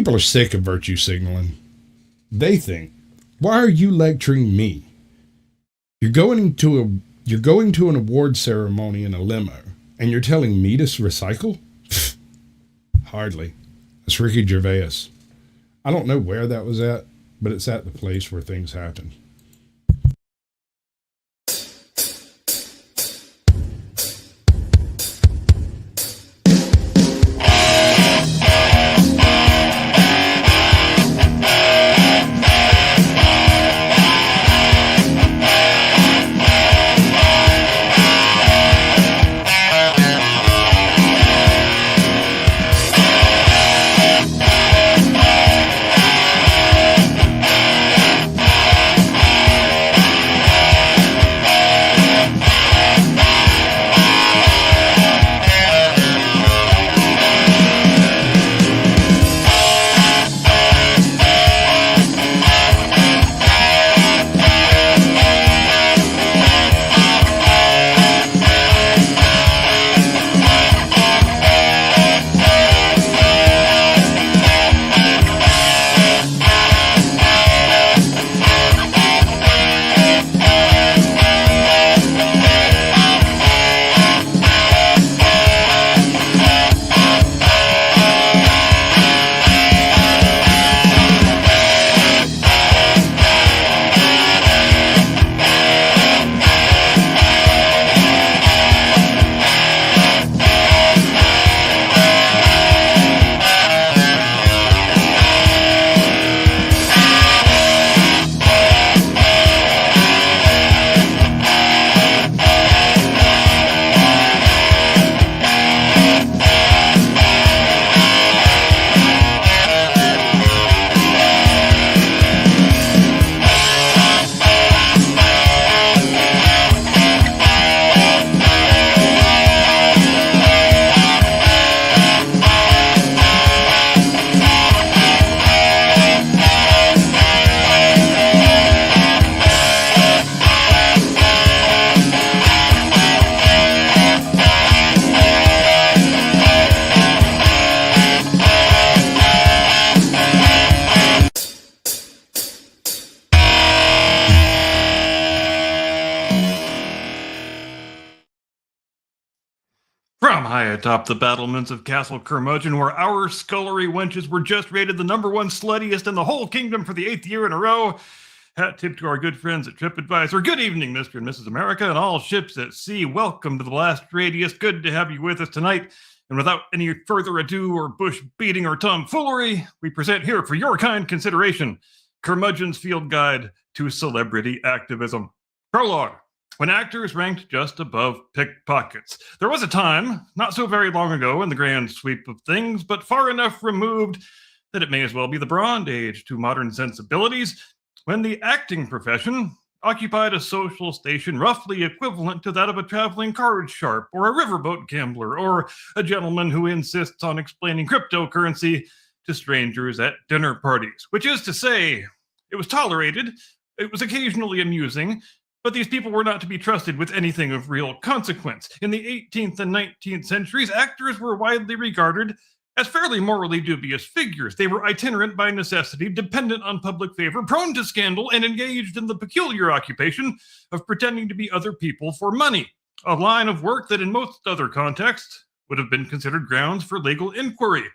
People are sick of virtue signaling. They think, why are you lecturing me? You're going to an award ceremony in a limo, and you're telling me to recycle? Hardly. That's Ricky Gervais. I don't know where that was at, but it's at the place where things happen. Atop the battlements of Castle Curmudgeon, where our scullery wenches were just rated the #1 sluttiest in the whole kingdom for the 8th year in a row. Hat tip to our good friends at TripAdvisor. Good evening, Mr. and Mrs. America, and all ships at sea. Welcome to the Last Radius. Good to have you with us tonight. And without any further ado or bush beating or tomfoolery, we present here for your kind consideration, Curmudgeon's Field Guide to Celebrity Activism. Prologue. When actors ranked just above pickpockets. There was a time, not so very long ago in the grand sweep of things, but far enough removed that it may as well be the Bronze Age to modern sensibilities, when the acting profession occupied a social station roughly equivalent to that of a traveling card sharp or a riverboat gambler or a gentleman who insists on explaining cryptocurrency to strangers at dinner parties. Which is to say, it was tolerated, it was occasionally amusing, but these people were not to be trusted with anything of real consequence. In the 18th and 19th centuries, actors were widely regarded as fairly morally dubious figures. They were itinerant by necessity, dependent on public favor, prone to scandal, and engaged in the peculiar occupation of pretending to be other people for money, a line of work that in most other contexts would have been considered grounds for legal inquiry.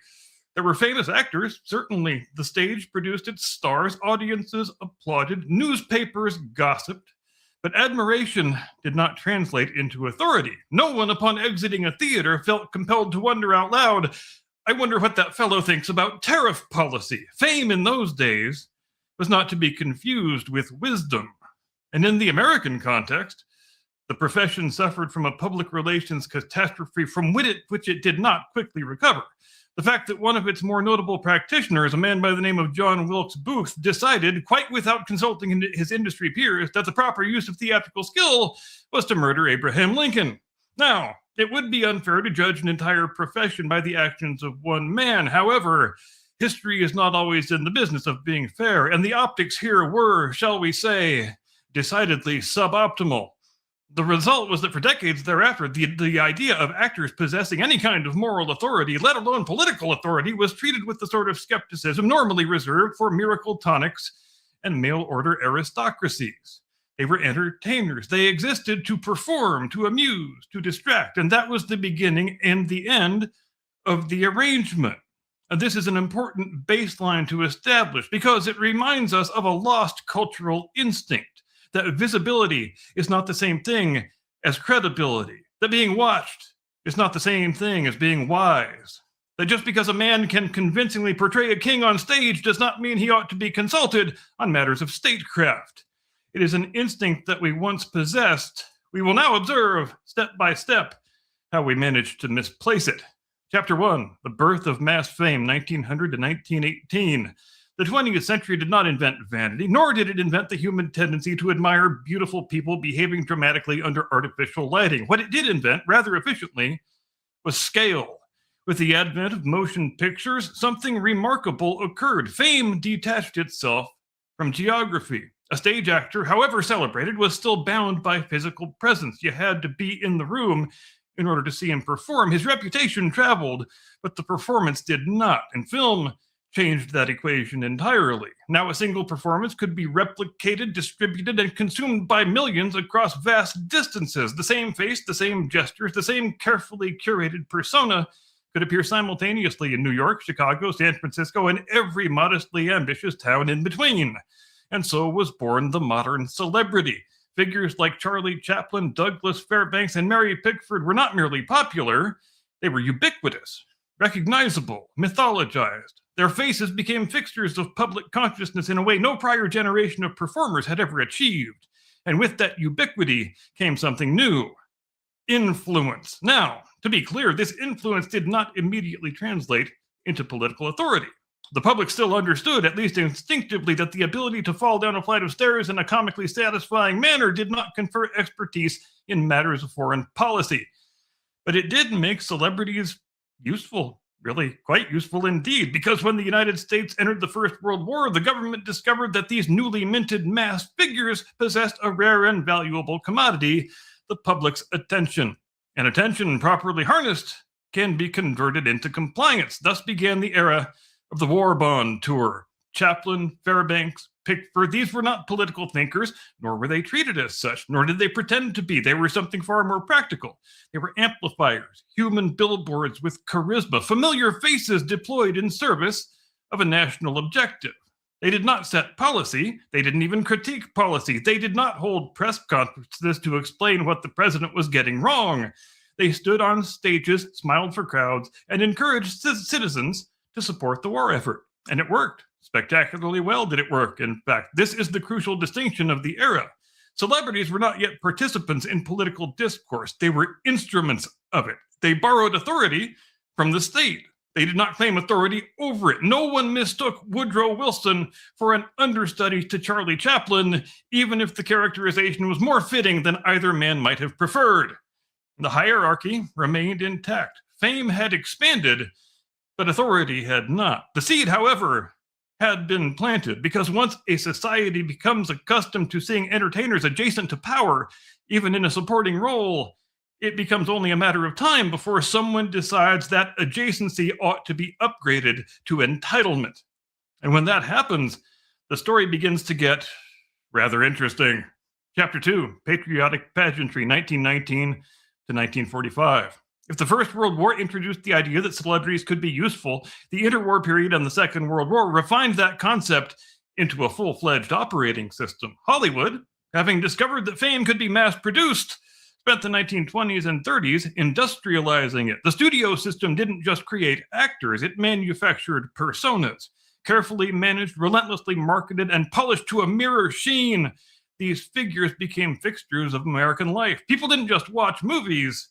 There were famous actors, certainly. The stage produced its stars, audiences applauded, newspapers gossiped, but admiration did not translate into authority. No one upon exiting a theater felt compelled to wonder out loud, I wonder what that fellow thinks about tariff policy. Fame in those days was not to be confused with wisdom. And in the American context, the profession suffered from a public relations catastrophe from which it did not quickly recover. The fact that one of its more notable practitioners, a man by the name of John Wilkes Booth, decided, quite without consulting his industry peers, that the proper use of theatrical skill was to murder Abraham Lincoln. Now, it would be unfair to judge an entire profession by the actions of one man. However, history is not always in the business of being fair, and the optics here were, shall we say, decidedly suboptimal. The result was that for decades thereafter, the idea of actors possessing any kind of moral authority, let alone political authority, was treated with the sort of skepticism normally reserved for miracle tonics and mail order aristocracies. They were entertainers. They existed to perform, to amuse, to distract, and that was the beginning and the end of the arrangement. And this is an important baseline to establish because it reminds us of a lost cultural instinct that visibility is not the same thing as credibility, that being watched is not the same thing as being wise, that just because a man can convincingly portray a king on stage does not mean he ought to be consulted on matters of statecraft. It is an instinct that we once possessed. We will now observe, step by step, how we managed to misplace it. Chapter 1, The Birth of Mass Fame, 1900 to 1918. The 20th century did not invent vanity, nor did it invent the human tendency to admire beautiful people behaving dramatically under artificial lighting. What it did invent, rather efficiently, was scale. With the advent of motion pictures, something remarkable occurred. Fame detached itself from geography. A stage actor, however celebrated, was still bound by physical presence. You had to be in the room in order to see him perform. His reputation traveled, but the performance did not. And film changed that equation entirely. Now a single performance could be replicated, distributed, and consumed by millions across vast distances. The same face, the same gestures, the same carefully curated persona could appear simultaneously in New York, Chicago, San Francisco, and every modestly ambitious town in between. And so was born the modern celebrity. Figures like Charlie Chaplin, Douglas Fairbanks, and Mary Pickford were not merely popular, they were ubiquitous, recognizable, mythologized. Their faces became fixtures of public consciousness in a way no prior generation of performers had ever achieved. And with that ubiquity came something new: influence. Now, to be clear, this influence did not immediately translate into political authority. The public still understood, at least instinctively, that the ability to fall down a flight of stairs in a comically satisfying manner did not confer expertise in matters of foreign policy. But it did make celebrities useful, really quite useful indeed, because when the United States entered the First World War, the government discovered that these newly minted mass figures possessed a rare and valuable commodity: the public's attention. And attention, properly harnessed, can be converted into compliance. Thus began the era of the war bond tour. Chaplin, Fairbanks, Pickford, these were not political thinkers, nor were they treated as such, nor did they pretend to be. They were something far more practical. They were amplifiers, human billboards with charisma, familiar faces deployed in service of a national objective. They did not set policy. They didn't even critique policy. They did not hold press conferences to explain what the president was getting wrong. They stood on stages, smiled for crowds, and encouraged citizens to support the war effort. And it worked. Spectacularly well did it work. In fact, this is the crucial distinction of the era. Celebrities were not yet participants in political discourse. They were instruments of it. They borrowed authority from the state. They did not claim authority over it. No one mistook Woodrow Wilson for an understudy to Charlie Chaplin, even if the characterization was more fitting than either man might have preferred. The hierarchy remained intact. Fame had expanded, but authority had not. The seed, however, had been planted, because once a society becomes accustomed to seeing entertainers adjacent to power, even in a supporting role, it becomes only a matter of time before someone decides that adjacency ought to be upgraded to entitlement. And when that happens, the story begins to get rather interesting. Chapter 2, Patriotic Pageantry, 1919 to 1945. If the First World War introduced the idea that celebrities could be useful, the interwar period and the Second World War refined that concept into a full-fledged operating system. Hollywood, having discovered that fame could be mass-produced, spent the 1920s and 30s industrializing it. The studio system didn't just create actors, it manufactured personas. Carefully managed, relentlessly marketed, and polished to a mirror sheen, these figures became fixtures of American life. People didn't just watch movies,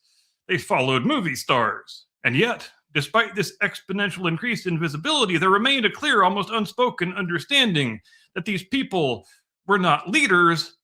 they followed movie stars. And yet, despite this exponential increase in visibility, there remained a clear, almost unspoken understanding that these people were not leaders,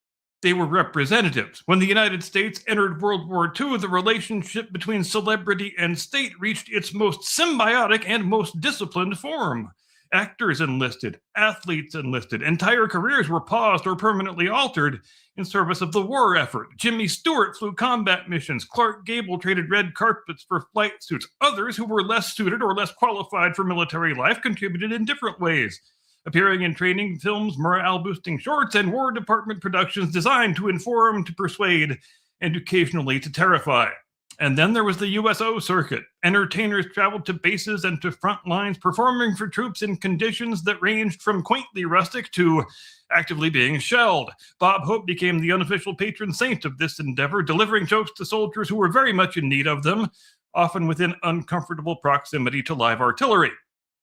they were representatives. When the United States entered World War II, the relationship between celebrity and state reached its most symbiotic and most disciplined form. Actors enlisted, athletes enlisted, entire careers were paused or permanently altered in service of the war effort. Jimmy Stewart flew combat missions. Clark Gable traded red carpets for flight suits. Others who were less suited or less qualified for military life contributed in different ways, appearing in training films, morale-boosting shorts, and War Department productions designed to inform, to persuade, and occasionally to terrify. And then there was the USO circuit. Entertainers traveled to bases and to front lines, performing for troops in conditions that ranged from quaintly rustic to actively being shelled. Bob Hope became the unofficial patron saint of this endeavor, delivering jokes to soldiers who were very much in need of them, often within uncomfortable proximity to live artillery.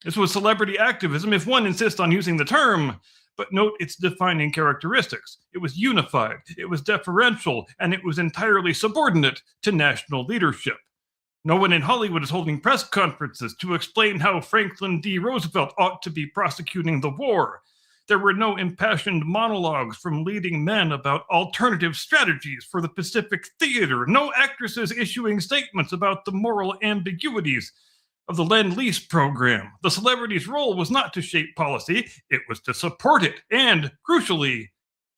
This was celebrity activism, if one insists on using the term, but note its defining characteristics. It was unified, it was deferential, and it was entirely subordinate to national leadership. No one in Hollywood is holding press conferences to explain how Franklin D. Roosevelt ought to be prosecuting the war. There were no impassioned monologues from leading men about alternative strategies for the Pacific Theater, no actresses issuing statements about the moral ambiguities of the Lend-Lease program. The celebrity's role was not to shape policy, it was to support it, and, crucially,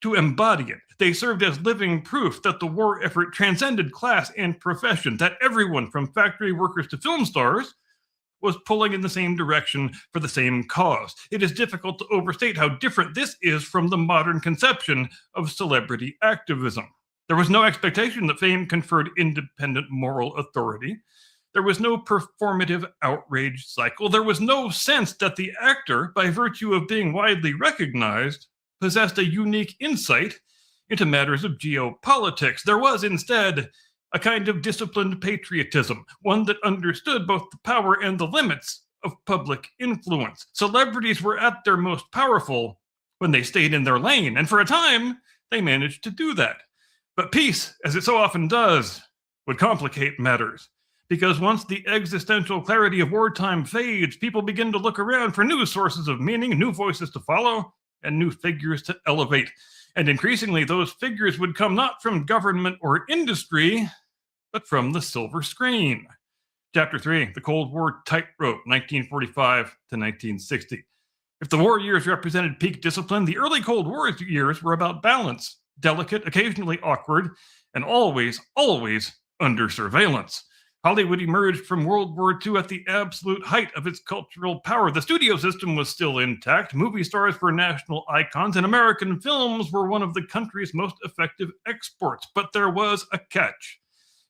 to embody it. They served as living proof that the war effort transcended class and profession, that everyone from factory workers to film stars was pulling in the same direction for the same cause. It is difficult to overstate how different this is from the modern conception of celebrity activism. There was no expectation that fame conferred independent moral authority. There was no performative outrage cycle. There was no sense that the actor, by virtue of being widely recognized, possessed a unique insight into matters of geopolitics. There was instead a kind of disciplined patriotism, one that understood both the power and the limits of public influence. Celebrities were at their most powerful when they stayed in their lane, and for a time, they managed to do that. But peace, as it so often does, would complicate matters. Because once the existential clarity of wartime fades, people begin to look around for new sources of meaning, new voices to follow, and new figures to elevate. And increasingly, those figures would come not from government or industry, but from the silver screen. Chapter 3, The Cold War Tightrope, 1945 to 1960. If the war years represented peak discipline, the early Cold War years were about balance, delicate, occasionally awkward, and always, always under surveillance. Hollywood emerged from World War II at the absolute height of its cultural power. The studio system was still intact. Movie stars were national icons, and American films were one of the country's most effective exports. But there was a catch.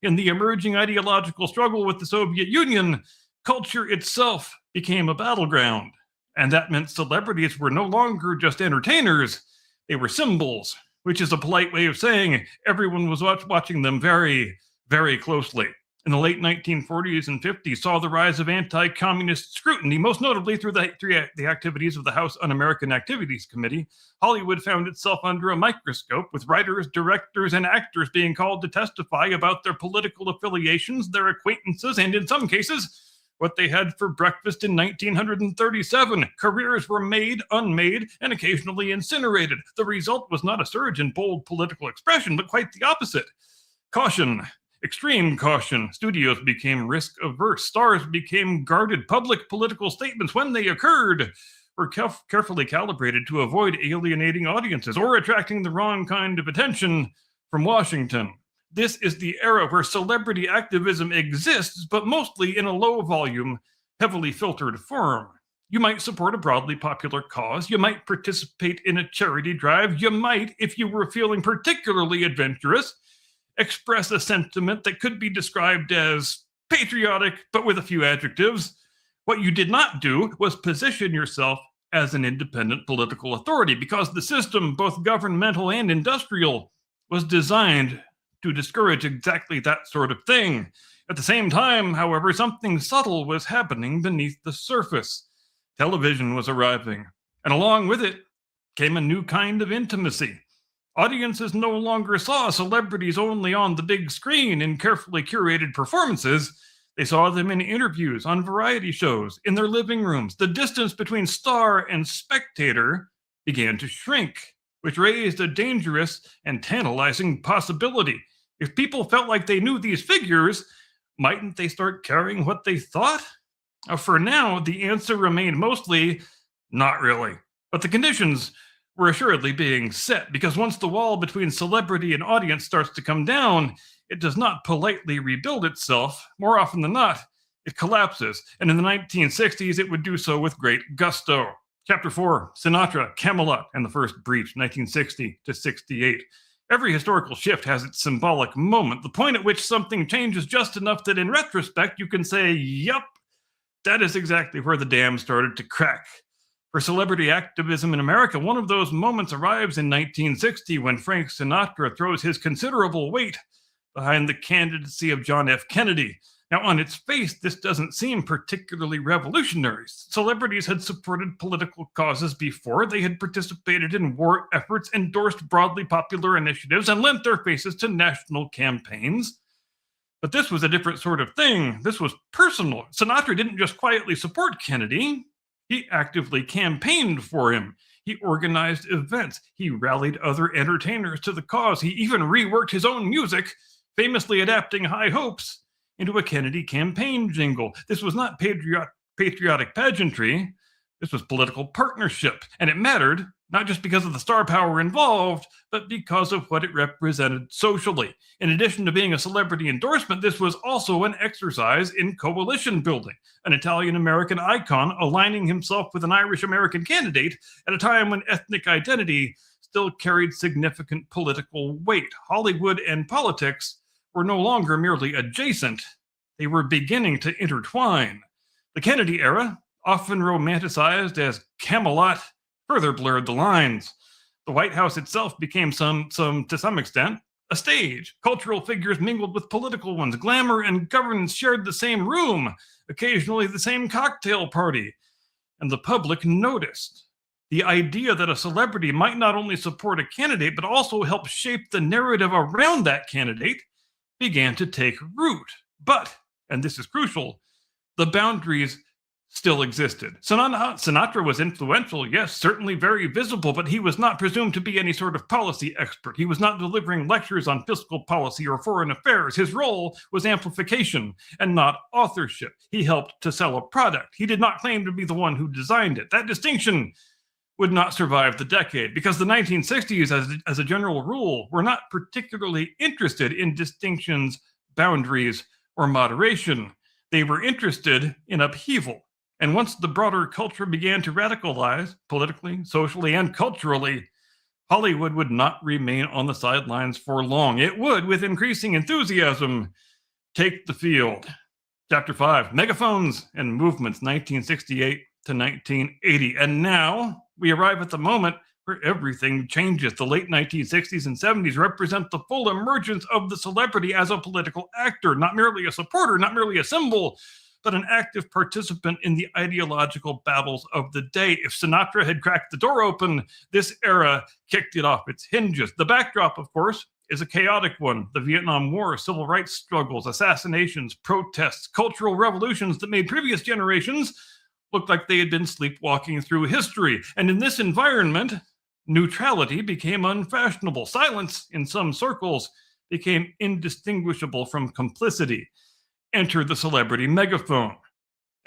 In the emerging ideological struggle with the Soviet Union, culture itself became a battleground. And that meant celebrities were no longer just entertainers, they were symbols, which is a polite way of saying everyone was watching them very, very closely. In the late 1940s and 50s, saw the rise of anti-communist scrutiny, most notably through the activities of the House Un-American Activities Committee. Hollywood found itself under a microscope, with writers, directors, and actors being called to testify about their political affiliations, their acquaintances, and in some cases, what they had for breakfast in 1937. Careers were made, unmade, and occasionally incinerated. The result was not a surge in bold political expression, but quite the opposite. Caution. Extreme caution. Studios became risk-averse. Stars became guarded. Public political statements, when they occurred, were carefully calibrated to avoid alienating audiences or attracting the wrong kind of attention from Washington. This is the era where celebrity activism exists, but mostly in a low-volume, heavily filtered form. You might support a broadly popular cause. You might participate in a charity drive. You might, if you were feeling particularly adventurous, express a sentiment that could be described as patriotic, but with a few adjectives. What you did not do was position yourself as an independent political authority, because the system, both governmental and industrial, was designed to discourage exactly that sort of thing. At the same time, however, something subtle was happening beneath the surface. Television was arriving, and along with it came a new kind of intimacy. Audiences no longer saw celebrities only on the big screen in carefully curated performances. They saw them in interviews, on variety shows, in their living rooms. The distance between star and spectator began to shrink, which raised a dangerous and tantalizing possibility. If people felt like they knew these figures, mightn't they start caring what they thought? For now, the answer remained mostly Not really. But the conditions were assuredly being set, because once the wall between celebrity and audience starts to come down, it does not politely rebuild itself. More often than not, it collapses. And in the 1960s, it would do so with great gusto. Chapter 4, Sinatra, Camelot, and the First Breach, 1960 to 68. Every historical shift has its symbolic moment, the point at which something changes just enough that in retrospect you can say, yup, that is exactly where the dam started to crack. For celebrity activism in America, one of those moments arrives in 1960 when Frank Sinatra throws his considerable weight behind the candidacy of John F. Kennedy. Now, on its face, this doesn't seem particularly revolutionary. Celebrities had supported political causes before. They had participated in war efforts, endorsed broadly popular initiatives, and lent their faces to national campaigns. But this was a different sort of thing. This was personal. Sinatra didn't just quietly support Kennedy. He actively campaigned for him. He organized events. He rallied other entertainers to the cause. He even reworked his own music, famously adapting High Hopes into a Kennedy campaign jingle. This was not patriotic pageantry. This was political partnership. And it mattered, not just because of the star power involved, but because of what it represented socially. In addition to being a celebrity endorsement, this was also an exercise in coalition building. An Italian-American icon aligning himself with an Irish-American candidate at a time when ethnic identity still carried significant political weight. Hollywood and politics were no longer merely adjacent. They were beginning to intertwine. The Kennedy era, often romanticized as Camelot, further blurred the lines. The White House itself became to some extent, a stage. Cultural figures mingled with political ones. Glamour and governance shared the same room, occasionally the same cocktail party. And the public noticed. The idea that a celebrity might not only support a candidate, but also help shape the narrative around that candidate began to take root. But, and this is crucial, the boundaries still existed. Sinatra was influential, yes, certainly very visible, but he was not presumed to be any sort of policy expert. He was not delivering lectures on fiscal policy or foreign affairs. His role was amplification and not authorship. He helped to sell a product. He did not claim to be the one who designed it. That distinction would not survive the decade, because the 1960s, as a general rule, were not particularly interested in distinctions, boundaries, or moderation. They were interested in upheaval. And once the broader culture began to radicalize, politically, socially, and culturally, Hollywood would not remain on the sidelines for long. It would, with increasing enthusiasm, take the field. Chapter 5, Megaphones and Movements, 1968 to 1980. And now we arrive at the moment where everything changes. The late 1960s and 70s represent the full emergence of the celebrity as a political actor, not merely a supporter, not merely a symbol, but an active participant in the ideological battles of the day. If Sinatra had cracked the door open, this era kicked it off its hinges. The backdrop, of course, is a chaotic one. The Vietnam War, civil rights struggles, assassinations, protests, cultural revolutions that made previous generations look like they had been sleepwalking through history. And in this environment, neutrality became unfashionable. Silence, in some circles, became indistinguishable from complicity. Enter the celebrity megaphone.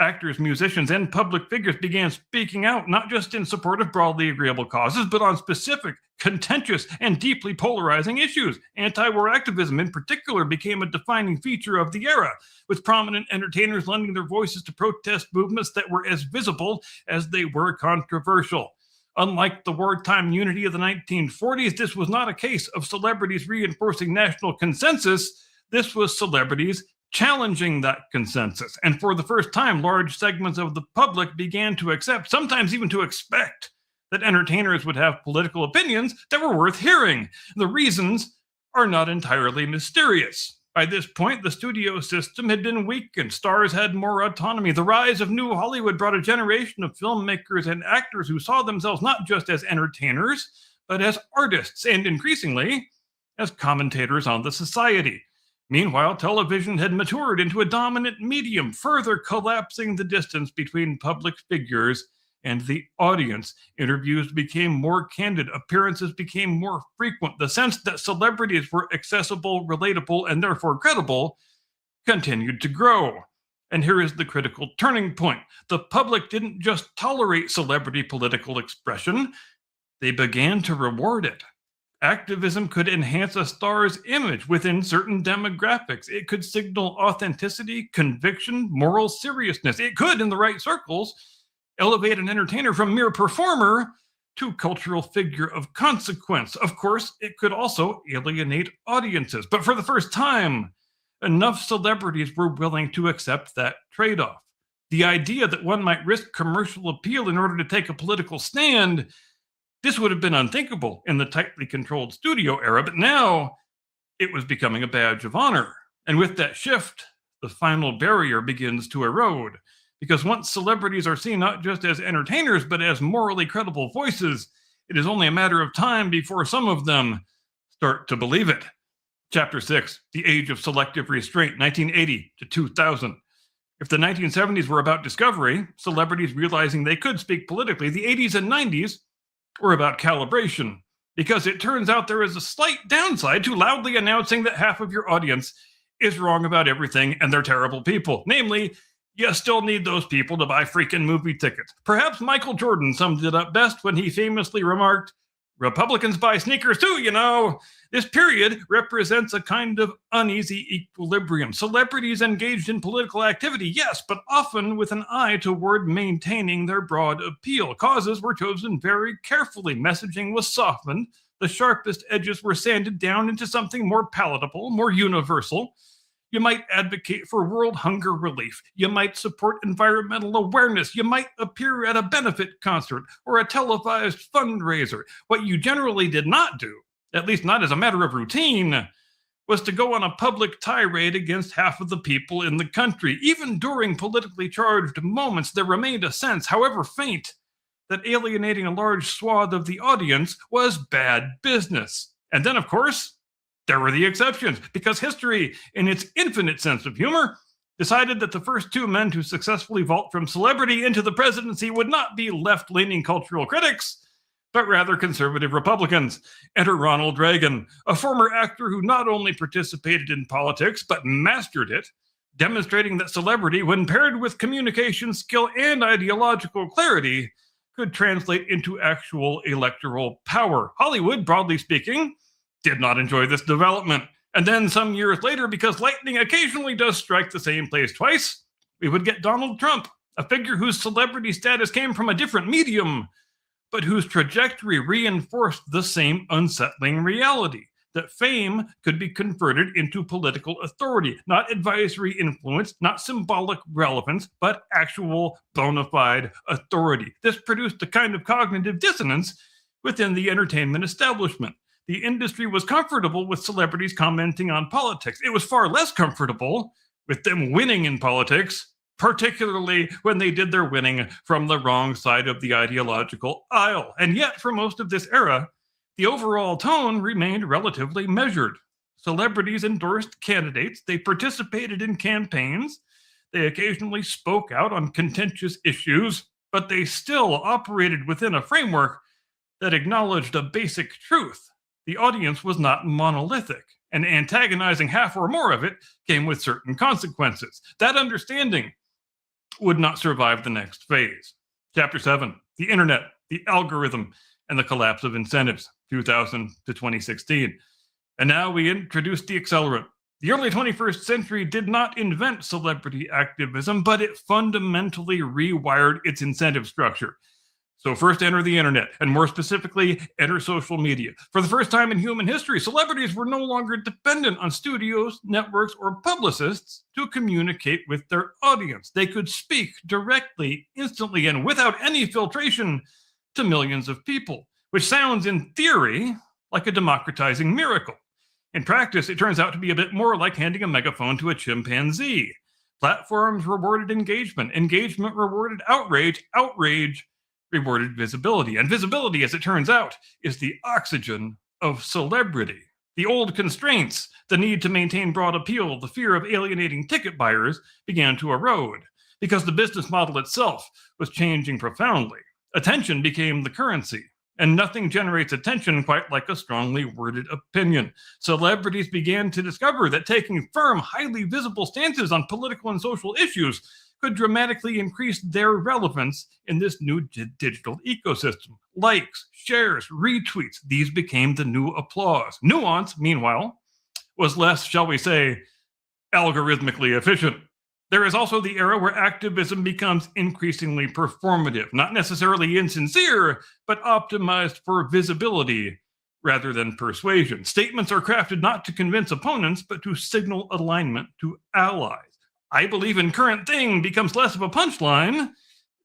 Actors, musicians, and public figures began speaking out, not just in support of broadly agreeable causes, but on specific, contentious, and deeply polarizing issues. Anti-war activism, in particular, became a defining feature of the era, with prominent entertainers lending their voices to protest movements that were as visible as they were controversial. Unlike the wartime unity of the 1940s, this was not a case of celebrities reinforcing national consensus. This was celebrities challenging that consensus. And for the first time, large segments of the public began to accept, sometimes even to expect, that entertainers would have political opinions that were worth hearing. The reasons are not entirely mysterious. By this point, the studio system had been weakened. Stars had more autonomy. The rise of New Hollywood brought a generation of filmmakers and actors who saw themselves not just as entertainers, but as artists, and increasingly, as commentators on the society. Meanwhile, television had matured into a dominant medium, further collapsing the distance between public figures and the audience. Interviews became more candid, appearances became more frequent. The sense that celebrities were accessible, relatable, and therefore credible continued to grow. And here is the critical turning point. The public didn't just tolerate celebrity political expression, they began to reward it. Activism could enhance a star's image within certain demographics. It could signal authenticity, conviction, moral seriousness. It could, in the right circles, elevate an entertainer from mere performer to cultural figure of consequence. Of course, it could also alienate audiences. But for the first time, enough celebrities were willing to accept that trade-off. The idea that one might risk commercial appeal in order to take a political stand, this would have been unthinkable in the tightly controlled studio era, but now it was becoming a badge of honor. And with that shift, the final barrier begins to erode. Because once celebrities are seen not just as entertainers, but as morally credible voices, it is only a matter of time before some of them start to believe it. Chapter 6, The Age of Selective Restraint, 1980 to 2000. If the 1970s were about discovery, celebrities realizing they could speak politically, the 80s and 90s were about calibration, because it turns out there is a slight downside to loudly announcing that half of your audience is wrong about everything and they're terrible people. Namely, you still need those people to buy freaking movie tickets. Perhaps Michael Jordan summed it up best when he famously remarked, "Republicans buy sneakers too, you know." This period represents a kind of uneasy equilibrium. Celebrities engaged in political activity, yes, but often with an eye toward maintaining their broad appeal. Causes were chosen very carefully. Messaging was softened. The sharpest edges were sanded down into something more palatable, more universal. You might advocate for world hunger relief. You might support environmental awareness. You might appear at a benefit concert or a televised fundraiser. What you generally did not do, at least not as a matter of routine, was to go on a public tirade against half of the people in the country. Even during politically charged moments, there remained a sense, however faint, that alienating a large swath of the audience was bad business. And then, of course, there were the exceptions, because history, in its infinite sense of humor, decided that the first two men to successfully vault from celebrity into the presidency would not be left-leaning cultural critics, but rather conservative Republicans. Enter Ronald Reagan, a former actor who not only participated in politics, but mastered it, demonstrating that celebrity, when paired with communication skill and ideological clarity, could translate into actual electoral power. Hollywood, broadly speaking, did not enjoy this development. And then some years later, because lightning occasionally does strike the same place twice, we would get Donald Trump, a figure whose celebrity status came from a different medium, but whose trajectory reinforced the same unsettling reality, that fame could be converted into political authority, not advisory influence, not symbolic relevance, but actual bona fide authority. This produced a kind of cognitive dissonance within the entertainment establishment. The industry was comfortable with celebrities commenting on politics. It was far less comfortable with them winning in politics, particularly when they did their winning from the wrong side of the ideological aisle. And yet, for most of this era, the overall tone remained relatively measured. Celebrities endorsed candidates, they participated in campaigns, they occasionally spoke out on contentious issues, but they still operated within a framework that acknowledged a basic truth. The audience was not monolithic, and antagonizing half or more of it came with certain consequences. That understanding would not survive the next phase. Chapter 7, The Internet, the Algorithm, and the Collapse of Incentives, 2000 to 2016. And now we introduce the accelerant. The early 21st century did not invent celebrity activism, but it fundamentally rewired its incentive structure. So first enter the internet, and more specifically, enter social media. For the first time in human history, celebrities were no longer dependent on studios, networks, or publicists to communicate with their audience. They could speak directly, instantly, and without any filtration to millions of people, which sounds in theory like a democratizing miracle. In practice, it turns out to be a bit more like handing a megaphone to a chimpanzee. Platforms rewarded engagement, engagement rewarded outrage, outrage rewarded visibility. And visibility, as it turns out, is the oxygen of celebrity. The old constraints, the need to maintain broad appeal, the fear of alienating ticket buyers began to erode because the business model itself was changing profoundly. Attention became the currency, And nothing generates attention quite like a strongly worded opinion. Celebrities began to discover that taking firm, highly visible stances on political and social issues could dramatically increase their relevance in this new digital ecosystem. Likes, shares, retweets, these became the new applause. Nuance, meanwhile, was less, shall we say, algorithmically efficient. There is also the era where activism becomes increasingly performative, not necessarily insincere, but optimized for visibility rather than persuasion. Statements are crafted not to convince opponents, but to signal alignment to allies. I believe in current thing becomes less of a punchline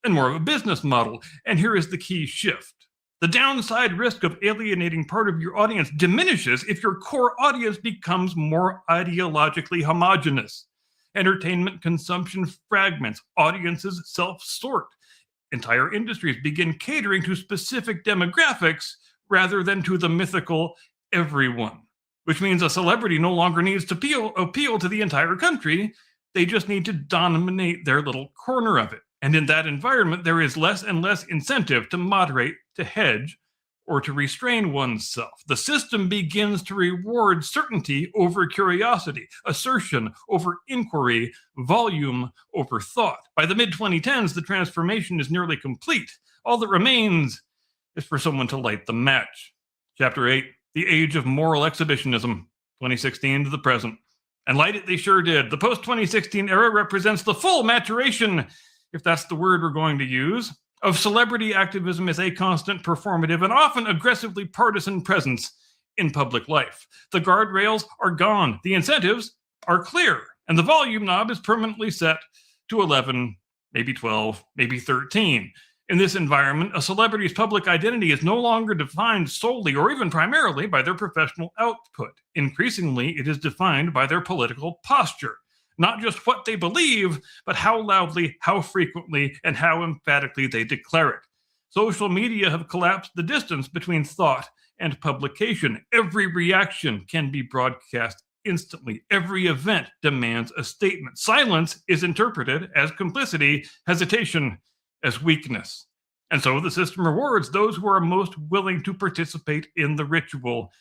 and more of a business model. And here is the key shift. The downside risk of alienating part of your audience diminishes if your core audience becomes more ideologically homogenous. Entertainment consumption fragments, audiences self-sort. Entire industries begin catering to specific demographics rather than to the mythical everyone, which means a celebrity no longer needs to appeal to the entire country. They just need to dominate their little corner of it. And in that environment, there is less and less incentive to moderate, to hedge, or to restrain oneself. The system begins to reward certainty over curiosity, assertion over inquiry, volume over thought. By the mid-2010s, the transformation is nearly complete. All that remains is for someone to light the match. Chapter 8, The Age of Moral Exhibitionism, 2016 to the present. And light it they sure did. The post-2016 era represents the full maturation, if that's the word we're going to use, of celebrity activism as a constant, performative, and often aggressively partisan presence in public life. The guardrails are gone, the incentives are clear, and the volume knob is permanently set to 11, maybe 12, maybe 13. In this environment, a celebrity's public identity is no longer defined solely or even primarily by their professional output. Increasingly, it is defined by their political posture. Not just what they believe, but how loudly, how frequently, and how emphatically they declare it. Social media have collapsed the distance between thought and publication. Every reaction can be broadcast instantly. Every event demands a statement. Silence is interpreted as complicity, hesitation as weakness. And so the system rewards those who are most willing to participate in the ritual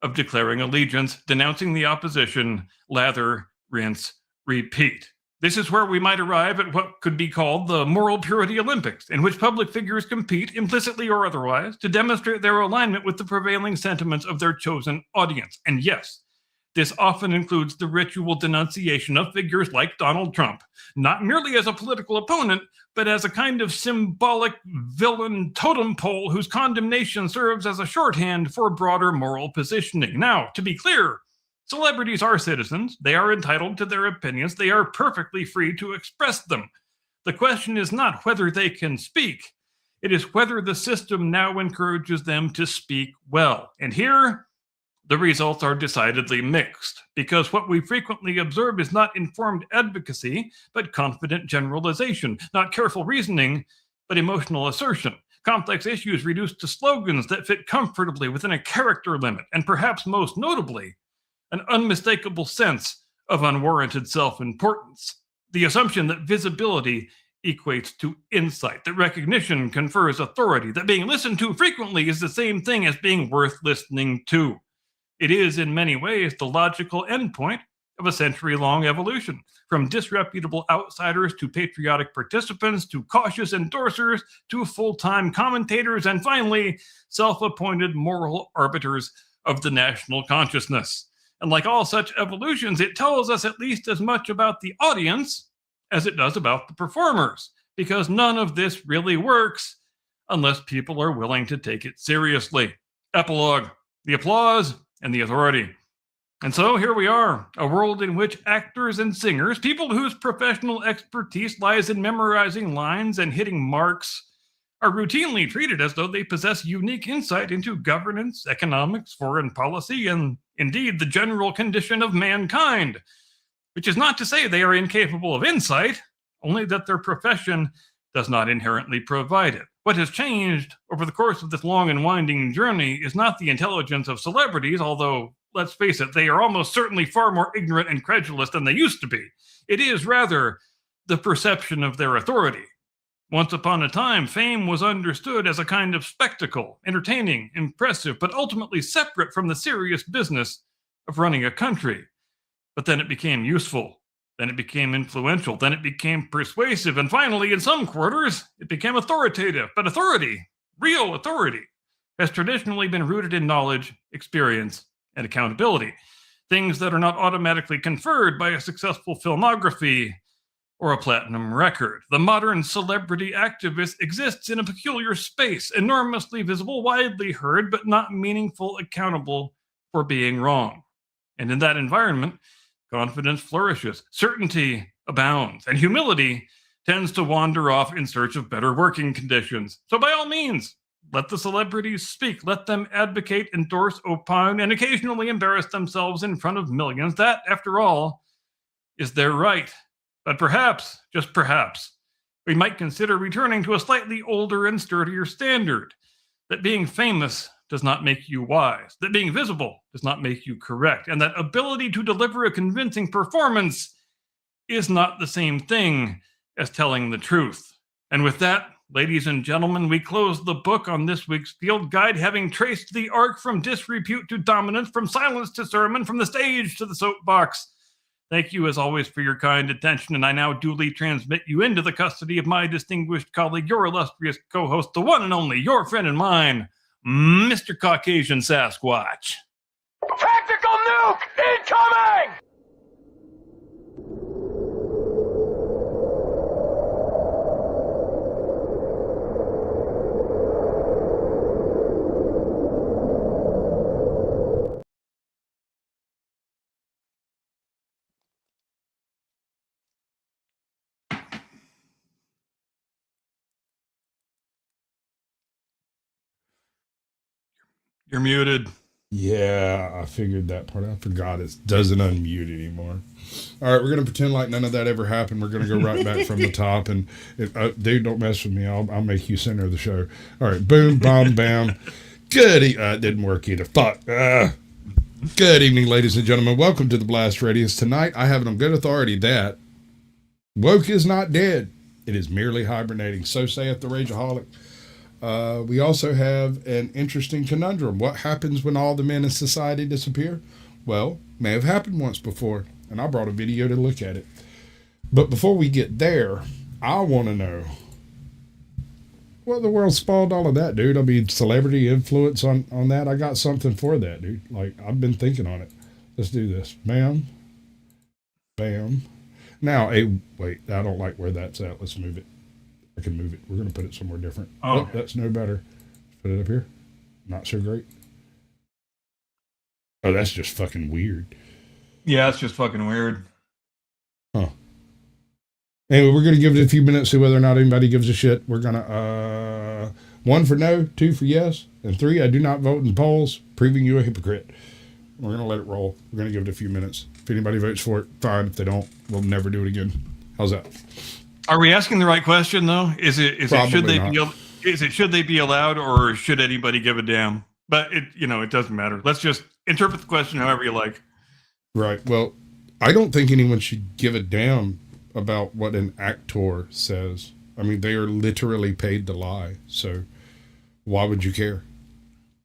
of declaring allegiance, denouncing the opposition, lather, rinse, repeat. This is where we might arrive at what could be called the Moral Purity Olympics, in which public figures compete, implicitly or otherwise, to demonstrate their alignment with the prevailing sentiments of their chosen audience. And yes, this often includes the ritual denunciation of figures like Donald Trump, not merely as a political opponent, but as a kind of symbolic villain totem pole whose condemnation serves as a shorthand for broader moral positioning. Now, to be clear, celebrities are citizens. They are entitled to their opinions. They are perfectly free to express them. The question is not whether they can speak. It is whether the system now encourages them to speak well. And here, the results are decidedly mixed, because what we frequently observe is not informed advocacy, but confident generalization, not careful reasoning, but emotional assertion. Complex issues reduced to slogans that fit comfortably within a character limit, and perhaps most notably, an unmistakable sense of unwarranted self-importance. The assumption that visibility equates to insight, that recognition confers authority, that being listened to frequently is the same thing as being worth listening to. It is, in many ways, the logical endpoint of a century-long evolution, from disreputable outsiders to patriotic participants to cautious endorsers to full-time commentators and finally, self-appointed moral arbiters of the national consciousness. And like all such evolutions, it tells us at least as much about the audience as it does about the performers, because none of this really works unless people are willing to take it seriously. Epilogue: the applause and the authority. And so here we are, a world in which actors and singers, people whose professional expertise lies in memorizing lines and hitting marks, are routinely treated as though they possess unique insight into governance, economics, foreign policy, and indeed the general condition of mankind, which is not to say they are incapable of insight, only that their profession does not inherently provide it. What has changed over the course of this long and winding journey is not the intelligence of celebrities, although, let's face it, they are almost certainly far more ignorant and credulous than they used to be. It is rather the perception of their authority. Once upon a time, fame was understood as a kind of spectacle, entertaining, impressive, but ultimately separate from the serious business of running a country. But then it became useful. Then it became influential. Then it became persuasive. And finally, in some quarters, it became authoritative. But authority, real authority, has traditionally been rooted in knowledge, experience, and accountability. Things that are not automatically conferred by a successful filmography or a platinum record. The modern celebrity activist exists in a peculiar space, enormously visible, widely heard, but not meaningful, accountable for being wrong. And in that environment, confidence flourishes, certainty abounds, and humility tends to wander off in search of better working conditions. So by all means, let the celebrities speak. Let them advocate, endorse, opine, and occasionally embarrass themselves in front of millions. That, after all, is their right. But perhaps, just perhaps, we might consider returning to a slightly older and sturdier standard. That being famous does not make you wise. That being visible does not make you correct. And that ability to deliver a convincing performance is not the same thing as telling the truth. And with that, ladies and gentlemen, we close the book on this week's field guide, having traced the arc from disrepute to dominance, from silence to sermon, from the stage to the soapbox. Thank you, as always, for your kind attention, and I now duly transmit you into the custody of my distinguished colleague, your illustrious co-host, the one and only, your friend and mine, Mr. Caucasian Sasquatch. Tactical nuke incoming! You're muted. Yeah, I figured that part. I forgot it doesn't unmute anymore. All right, we're gonna pretend like none of that ever happened. We're gonna go right back from the top, and dude, don't mess with me. I'll make you center of the show. All right, boom, bomb, bam. Good. It didn't work either. Fuck. Good evening, ladies and gentlemen. Welcome to the Blast Radius. Tonight, I have it on good authority that woke is not dead. It is merely hibernating. So saith the Rageaholic. We also have an interesting conundrum. What happens when all the men in society disappear? Well, may have happened once before, and I brought a video to look at it. But before we get there, I want to know what the world spawned all of that, dude. I mean, celebrity influence on that. I got something for that, dude. Like, I've been thinking on it. Let's do this. Bam. Bam. Now, wait, I don't like where that's at. Let's move it. I can move it. We're going to put it somewhere different. Oh, that's no better. Put it up here. Not so great. Oh, that's just fucking weird. Yeah, it's just fucking weird. Huh. Anyway, we're going to give it a few minutes, see whether or not anybody gives a shit. We're going to, 1 for no, 2 for yes, and 3, I do not vote in polls, proving you a hypocrite. We're going to let it roll. We're going to give it a few minutes. If anybody votes for it, fine. If they don't, we'll never do it again. How's that? Are we asking the right question though? Is it should they be allowed, or should anybody give a damn? But it doesn't matter. Let's just interpret the question however you like. Right. Well, I don't think anyone should give a damn about what an actor says. I mean, they are literally paid to lie. So why would you care?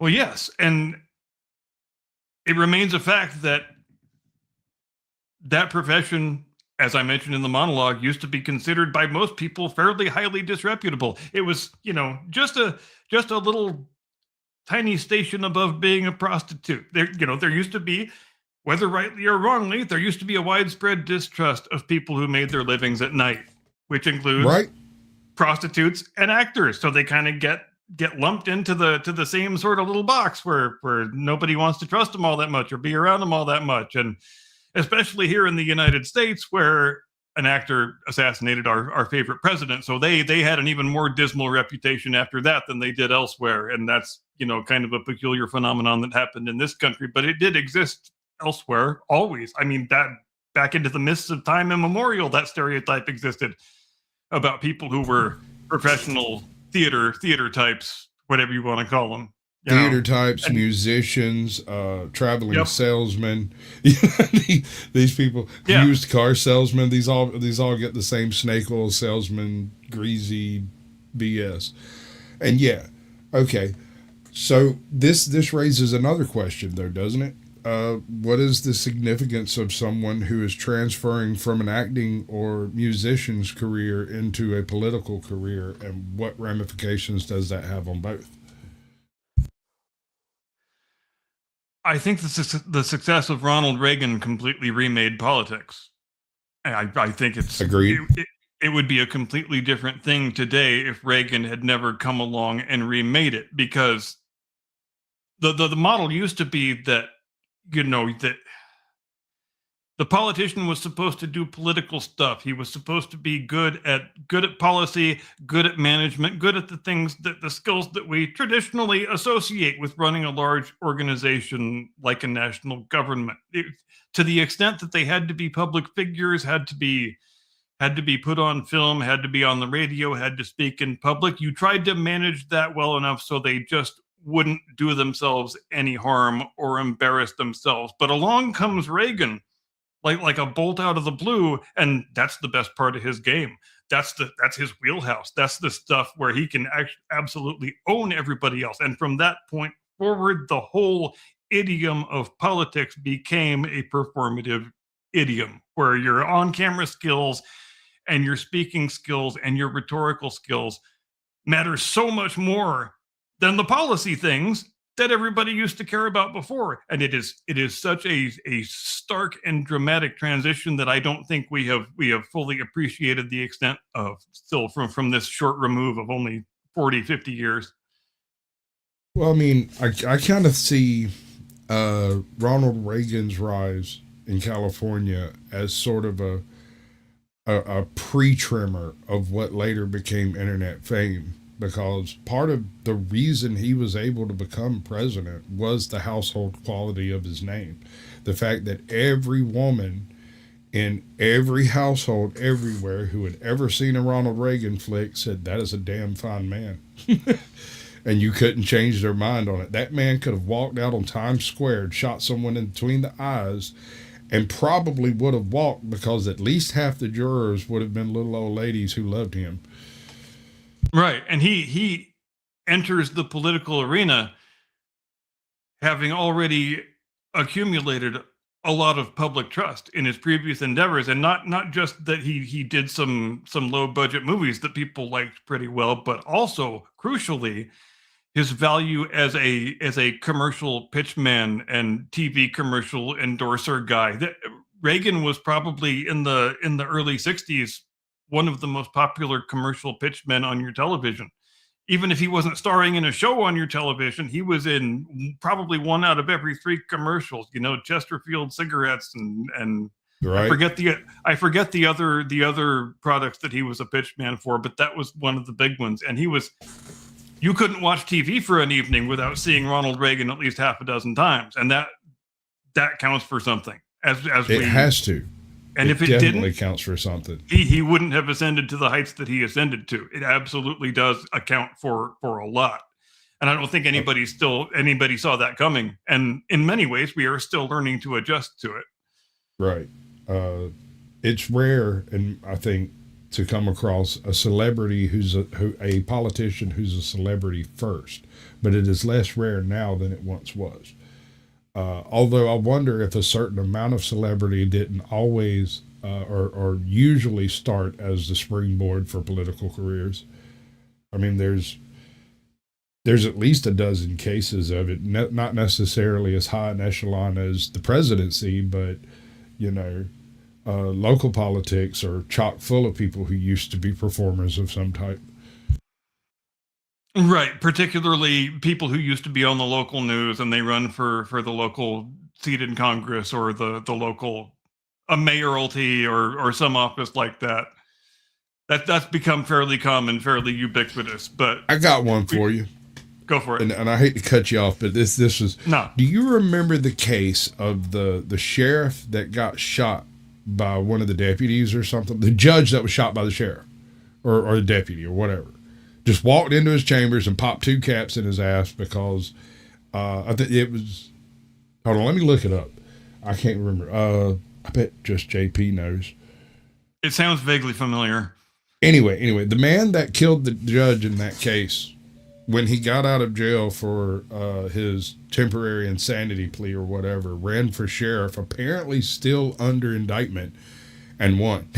Well, yes, and it remains a fact that profession, as I mentioned in the monologue, used to be considered by most people fairly highly disreputable. It was, just a little tiny station above being a prostitute. There used to be, whether rightly or wrongly, there used to be a widespread distrust of people who made their livings at night, which includes prostitutes and actors. So they kind of get lumped into the same sort of little box where nobody wants to trust them all that much or be around them all that much. And especially here in the United States, where an actor assassinated our favorite president. So they had an even more dismal reputation after that than they did elsewhere. And that's, kind of a peculiar phenomenon that happened in this country, but it did exist elsewhere always. I mean, that back into the mists of time immemorial, that stereotype existed about people who were professional theater types, whatever you want to call them. You know, theater types, and- musicians, traveling Yep. salesmen. These people, Yeah. used car salesmen. These all get the same snake oil salesman, greasy BS. And yeah, okay. So this raises another question, though, doesn't it? What is the significance of someone who is transferring from an acting or musician's career into a political career, and what ramifications does that have on both? I think the success of Ronald Reagan completely remade politics. And I think it's Agreed. It would be a completely different thing today if Reagan had never come along and remade it, because the model used to be that, you know, that the politician was supposed to do political stuff. He was supposed to be good at policy, good at management, good at the things that the skills that we traditionally associate with running a large organization like a national government. To the extent that they had to be public figures, had to be put on film, had to be on the radio, had to speak in public. You tried to manage that well enough so they just wouldn't do themselves any harm or embarrass themselves. But along comes Reagan, like a bolt out of the blue, and that's the best part of his game. That's his wheelhouse. That's the stuff where he can absolutely own everybody else. And from that point forward, the whole idiom of politics became a performative idiom, where your on-camera skills and your speaking skills and your rhetorical skills matter so much more than the policy things that everybody used to care about before. And it is such a stark and dramatic transition that I don't think we have fully appreciated the extent of, still from this short remove of only 40, 50 years. Well, I mean, I kind of see Ronald Reagan's rise in California as sort of a pre-trimmer of what later became internet fame, because part of the reason he was able to become president was the household quality of his name. The fact that every woman in every household everywhere who had ever seen a Ronald Reagan flick said, "That is a damn fine man." And you couldn't change their mind on it. That man could have walked out on Times Square, shot someone in between the eyes, and probably would have walked, because at least half the jurors would have been little old ladies who loved him. Right. And he enters the political arena having already accumulated a lot of public trust in his previous endeavors, and not just that he did some low budget movies that people liked pretty well, but also crucially his value as a commercial pitchman and TV commercial endorser guy. That Reagan was probably in the early 60s one of the most popular commercial pitchmen on your television. Even if he wasn't starring in a show on your television, he was in probably one out of every 3 commercials. You know, Chesterfield cigarettes and Right. I forget the other products that he was a pitchman for, but that was one of the big ones. And you couldn't watch TV for an evening without seeing Ronald Reagan at least half a dozen times, and that counts for something. It has to. And if it definitely didn't, counts for something. he wouldn't have ascended to the heights that he ascended to. It absolutely does account for a lot. And I don't think anybody saw that coming. And in many ways, we are still learning to adjust to it. Right. It's rare, and I think, to come across a celebrity a politician who's a celebrity first, but it is less rare now than it once was. Although I wonder if a certain amount of celebrity didn't always or usually start as the springboard for political careers. I mean, there's at least a dozen cases of it, not necessarily as high an echelon as the presidency, but, you know, local politics are chock full of people who used to be performers of some type. Right. Particularly people who used to be on the local news and they run for the local seat in Congress or the local a mayoralty or some office like that. That's become fairly common, fairly ubiquitous. But I got one for you. Go for it. And I hate to cut you off, but this was No. Do you remember the case of the sheriff that got shot by one of the deputies or something? The judge that was shot by the sheriff or the deputy or whatever. Just walked into his chambers and popped 2 caps in his ass because I think it was. Hold on, let me look it up. I can't remember. I bet just JP knows. It sounds vaguely familiar. Anyway, the man that killed the judge in that case, when he got out of jail for his temporary insanity plea or whatever, ran for sheriff, apparently still under indictment, and won.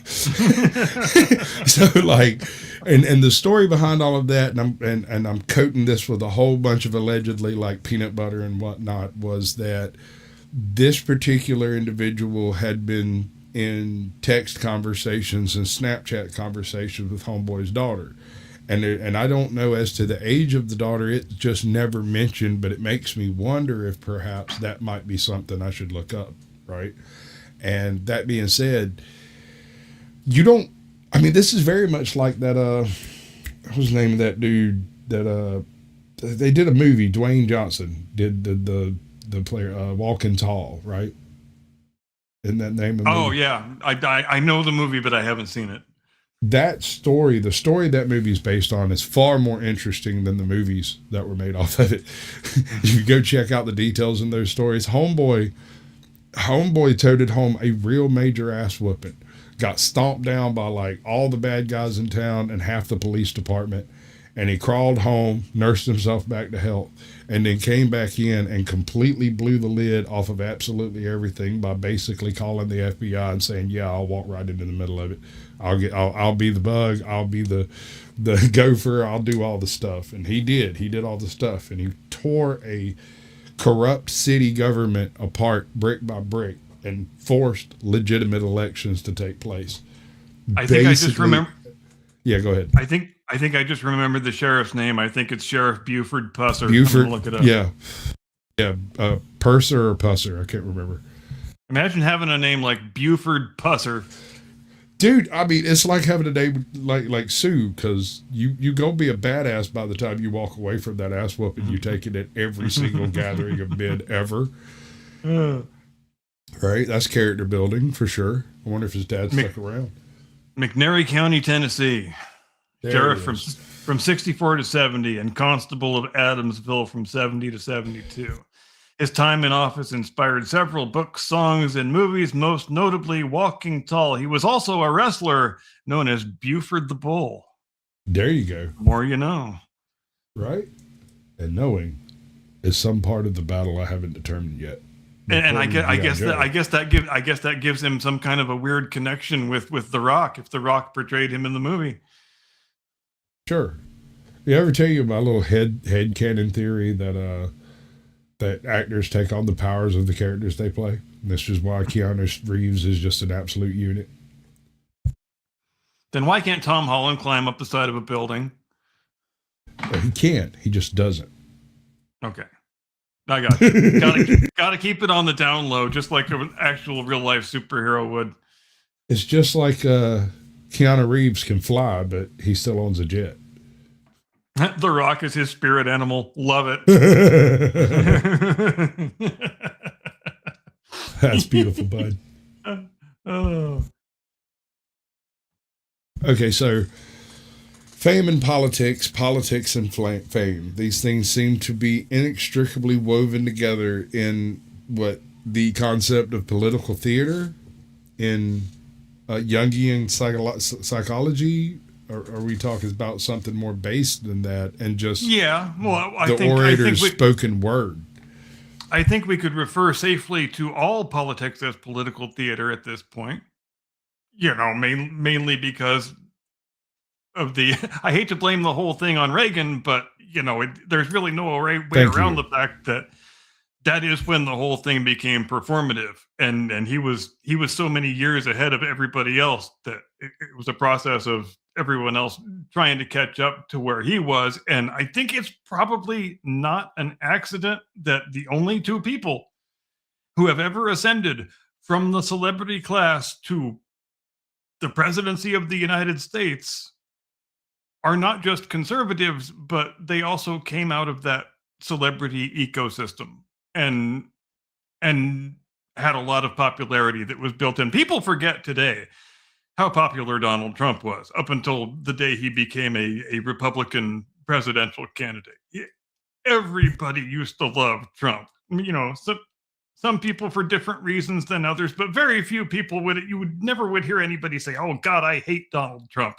So like, and the story behind all of that, and I'm coating this with a whole bunch of allegedly like peanut butter and whatnot, was that this particular individual had been in text conversations and Snapchat conversations with Homeboy's daughter. And I don't know as to the age of the daughter. It's just never mentioned, but it makes me wonder if perhaps that might be something I should look up, right? And that being said, this is very much like that, what was the name of that dude that, they did a movie, Dwayne Johnson did the player, Walking Tall, right? Isn't that name of the movie? Oh, yeah. I know the movie, but I haven't seen it. That story, the story that movie is based on, is far more interesting than the movies that were made off of it. If you go check out the details in those stories, Homeboy toted home a real major ass whooping. Got stomped down by like all the bad guys in town and half the police department. And he crawled home, nursed himself back to health, and then came back in and completely blew the lid off of absolutely everything by basically calling the FBI and saying, "Yeah, I'll walk right into the middle of it. I'll be the bug. I'll be the gopher. I'll do all the stuff." And he did. He did all the stuff, and he tore a corrupt city government apart brick by brick and forced legitimate elections to take place. I think I just remember. Yeah, go ahead. I think I just remembered the sheriff's name. I think it's Sheriff Buford Pusser. Buford, look it up. Yeah, Purser or Pusser, I can't remember. Imagine having a name like Buford Pusser. Dude, I mean, it's like having a name like Sue, because you go be a badass by the time you walk away from that ass whooping you take it at every single gathering of men ever. Right? That's character building for sure. I wonder if his dad stuck around. McNairy County, Tennessee. There Sheriff from 64 to 70 and Constable of Adamsville from 70 to 72. His time in office inspired several books, songs, and movies, most notably Walking Tall. He was also a wrestler known as Buford the Bull. There you go. The more you know. Right? And knowing is some part of the battle I haven't determined yet. And I guess that gives him some kind of a weird connection with The Rock, if The Rock portrayed him in the movie. Sure. Did I ever tell you my little head canon theory that that actors take on the powers of the characters they play? And this is why Keanu Reeves is just an absolute unit. Then why can't Tom Holland climb up the side of a building? Well, he can't. He just doesn't. Okay. I got it. Gotta keep it on the down low, just like an actual real life superhero would. It's just like Keanu Reeves can fly, but he still owns a jet. The Rock is his spirit animal. Love it. That's beautiful, bud. Oh. Okay, so fame and politics and fame. These things seem to be inextricably woven together in what the concept of political theater in Jungian psychology. Or are we talking about something more based than that and just I think orator's spoken word? I think we could refer safely to all politics as political theater at this point. You know, mainly because of the, I hate to blame the whole thing on Reagan, but, you know, there's really no way around the fact that is when the whole thing became performative. And he was so many years ahead of everybody else that it was a process of everyone else trying to catch up to where he was. And I think it's probably not an accident that the only two people who have ever ascended from the celebrity class to the presidency of the United States are not just conservatives, but they also came out of that celebrity ecosystem and had a lot of popularity that was built in. People forget today how popular Donald Trump was up until the day he became a Republican presidential candidate. Everybody used to love Trump. You know, some people for different reasons than others, but very few people would never hear anybody say, "Oh God, I hate Donald Trump."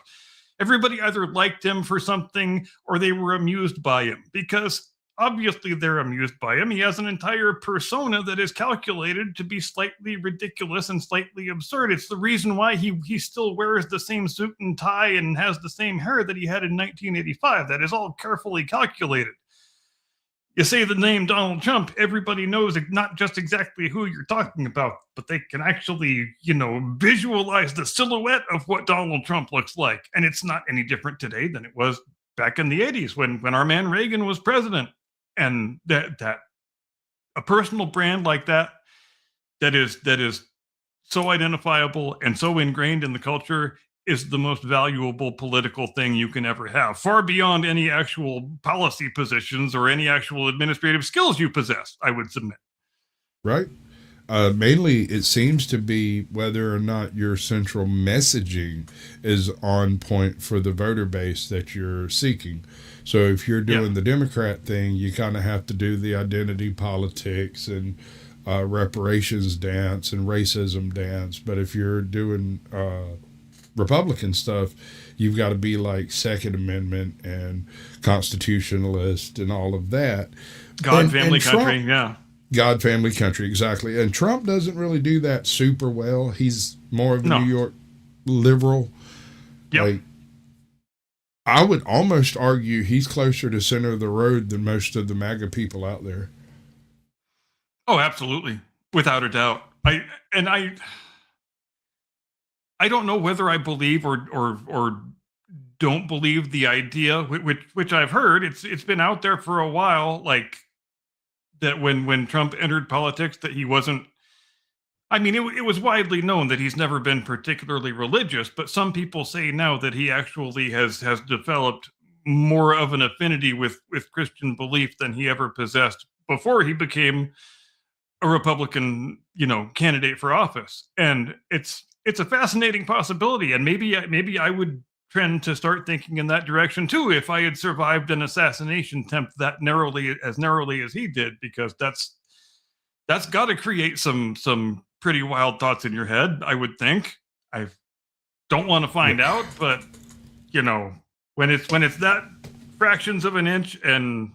Everybody either liked him for something or they were amused by him, because obviously they're amused by him. He has an entire persona that is calculated to be slightly ridiculous and slightly absurd. It's the reason why he still wears the same suit and tie and has the same hair that he had in 1985. That is all carefully calculated. You say the name Donald Trump, everybody knows not just exactly who you're talking about, but they can actually, visualize the silhouette of what Donald Trump looks like. And it's not any different today than it was back in the 80s when our man Reagan was president. And that a personal brand like that is so identifiable and so ingrained in the culture is the most valuable political thing you can ever have, far beyond any actual policy positions or any actual administrative skills you possess, I would submit. Right. Mainly, it seems to be whether or not your central messaging is on point for the voter base that you're seeking. So if you're doing the Democrat thing, you kind of have to do the identity politics and reparations dance and racism dance. But if you're doing Republican stuff, you've got to be like Second Amendment and constitutionalist and all of that. God, family, country, yeah. God, family, country, exactly. And Trump doesn't really do that super well. He's more of a New York liberal. Yep. Like, I would almost argue he's closer to center of the road than most of the MAGA people out there. Oh, absolutely. Without a doubt. I don't know whether I believe or don't believe the idea, which I've heard. It's been out there for a while, like that when Trump entered politics, that he wasn't. I mean, it was widely known that he's never been particularly religious, but some people say now that he actually has developed more of an affinity with Christian belief than he ever possessed before he became a Republican, candidate for office. And it's a fascinating possibility, and maybe I would trend to start thinking in that direction too if I had survived an assassination attempt that narrowly as he did, because that's got to create some pretty wild thoughts in your head, I would think. I don't want to find out, but when it's that fractions of an inch and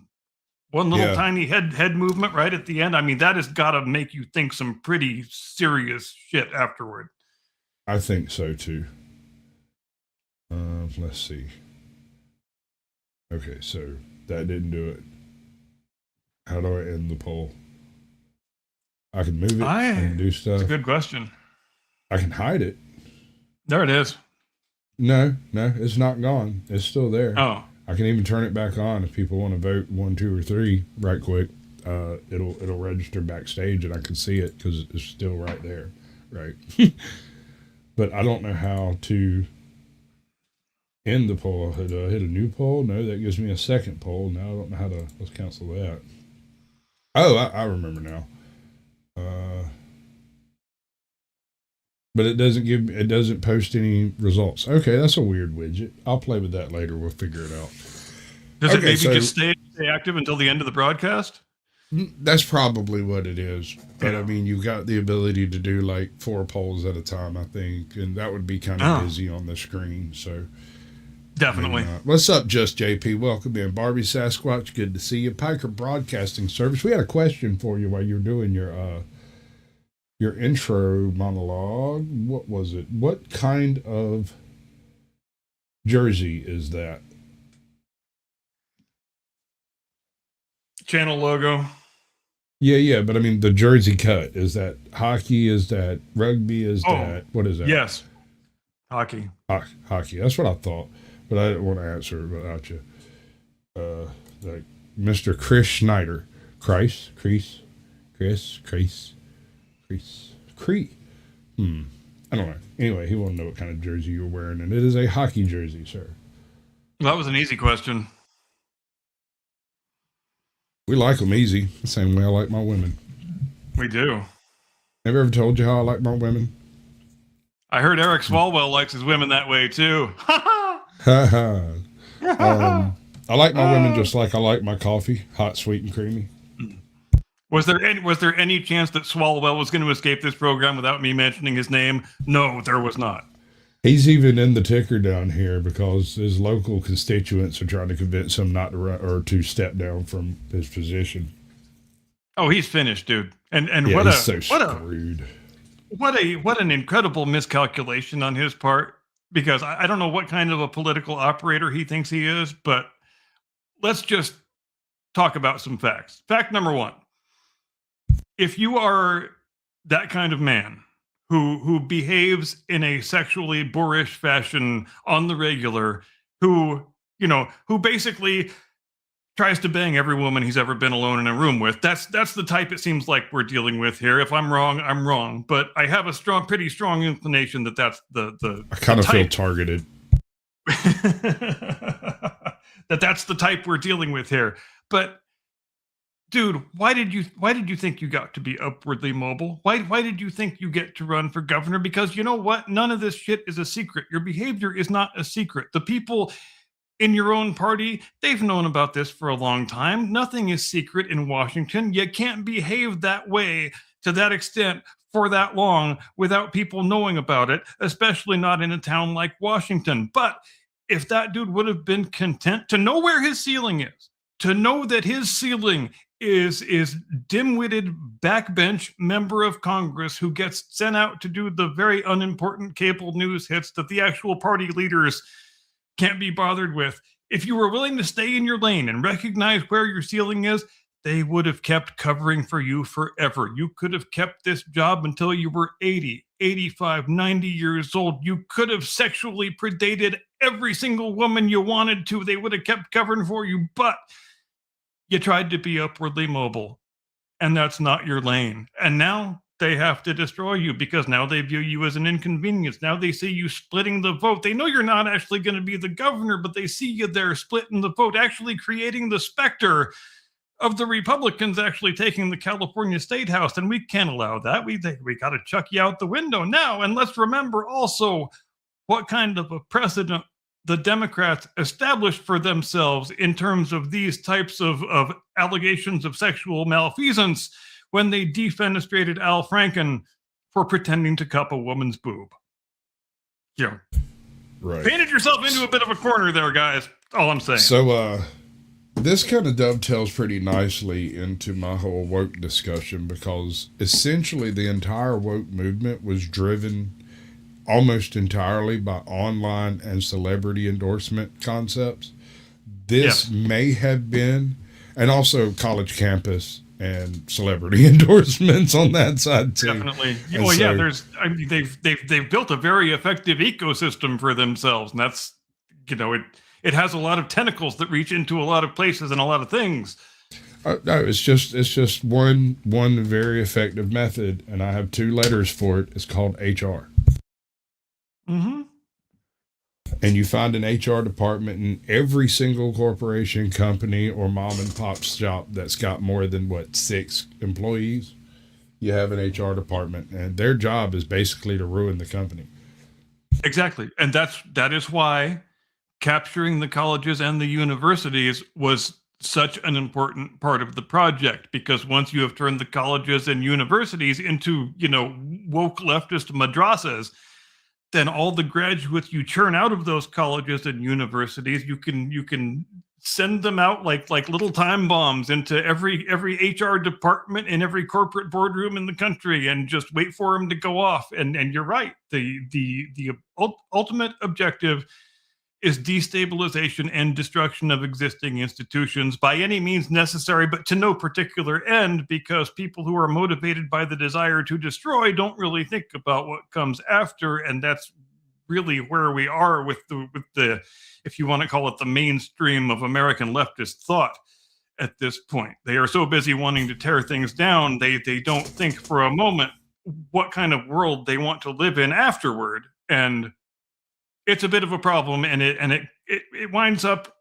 one little tiny head movement right at the end, I mean, that has got to make you think some pretty serious shit afterward. I think so too. Let's see. Okay, so that didn't do it. How do I end the poll? I can move it. I can do stuff. That's a good question. I can hide it. There it is. No, it's not gone. It's still there. Oh. I can even turn it back on if people want to vote 1, 2, or 3 right quick. It'll register backstage and I can see it because it's still right there. Right. But I don't know how to end the poll. Do I hit a new poll? No, that gives me a second poll. Now I don't know how to. Let's cancel that. Oh, I remember now. But it doesn't post any results. Okay, that's a weird widget. I'll play with that later. We'll figure it out. Does it maybe just stay active until the end of the broadcast? That's probably what it is. But I mean, you've got the ability to do like 4 polls at a time, I think, and that would be kind of busy on the screen. So definitely. What's up, Just JP? Welcome in, Barbie Sasquatch. Good to see you, Piker Broadcasting Service. We had a question for you while you're doing your intro monologue. What was it? What kind of jersey is that? Channel logo. Yeah, but I mean the jersey cut. Is that hockey? Is that rugby? Is that what is that? Yes, hockey. Hockey. That's what I thought, but I didn't want to answer without you. Like Mr. Chris Schneider, Chris. I don't know. Anyway, he wanted to know what kind of jersey you're wearing, and it is a hockey jersey, sir. Well, that was an easy question. We like them easy, the same way I like my women. We do. Have I ever told you how I like my women? I heard Eric Swalwell likes his women that way too. I like my women just like I like my coffee, hot, sweet, and creamy. Was there any chance that Swalwell was going to escape this program without me mentioning his name? No, there was not. He's even in the ticker down here because his local constituents are trying to convince him not to run or to step down from his position. Oh, he's finished, dude. And Yeah, what he's a so what a screwed. what an incredible miscalculation on his part, because I don't know what kind of a political operator he thinks he is, but let's just talk about some facts. Fact number one: if you are that kind of man who behaves in a sexually boorish fashion on the regular, who basically tries to bang every woman he's ever been alone in a room with. That's the type it seems like we're dealing with here. If I'm wrong, I'm wrong. But I have a pretty strong inclination that that's the I kind of feel type. targeted. That's the type we're dealing with here. But dude, why did you think you got to be upwardly mobile? Why did you think you get to run for governor? Because you know what? None of this shit is a secret. Your behavior is not a secret. The people in your own party, they've known about this for a long time. Nothing is secret in Washington. You can't behave that way to that extent for that long without people knowing about it, especially not in a town like Washington. But if that dude would have been content to know where his ceiling is, to know that his ceiling is dim-witted backbench member of Congress who gets sent out to do the very unimportant cable news hits that the actual party leaders can't be bothered with. If you were willing to stay in your lane and recognize where your ceiling is, they would have kept covering for you forever. You could have kept this job until you were 80, 85, 90 years old. You could have sexually predated every single woman you wanted to. They would have kept covering for you, but you tried to be upwardly mobile, and that's not your lane. And now they have to destroy you because now they view you as an inconvenience. Now they see you splitting the vote. They know you're not actually going to be the governor, but they see you there splitting the vote, actually creating the specter of the Republicans actually taking the California State House. And we can't allow that. We got to chuck you out the window now. And let's remember also what kind of a precedent the Democrats established for themselves in terms of these types of allegations of sexual malfeasance when they defenestrated Al Franken for pretending to cup a woman's boob. Yeah. Right. Painted yourself into a bit of a corner there, guys. All I'm saying. So, this kind of dovetails pretty nicely into my whole woke discussion because essentially the entire woke movement was driven almost entirely by online and celebrity endorsement concepts. This may have been, and also college campus and celebrity endorsements on that side too. Definitely. And Well, yeah, so- they've built a very effective ecosystem for themselves, and that's it has a lot of tentacles that reach into a lot of places and a lot of things. No, it's just one very effective method, and I have 2 letters for it. It's called HR. Mm-hmm. And you find an HR department in every single corporation, company, or mom and pop shop that's got more than 6 employees. You have an HR department, and their job is basically to ruin the company. Exactly, and that is why capturing the colleges and the universities was such an important part of the project, because once you have turned the colleges and universities into woke leftist madrasas, then all the graduates you churn out of those colleges and universities, you can send them out like little time bombs into every HR department in every corporate boardroom in the country, and just wait for them to go off. And you're right. The ultimate objective is destabilization and destruction of existing institutions by any means necessary, but to no particular end, because people who are motivated by the desire to destroy don't really think about what comes after. And that's really where we are with the if you want to call it the mainstream of American leftist thought at this point. They are so busy wanting to tear things down, they don't think for a moment what kind of world they want to live in afterward. And it's a bit of a problem, and it winds up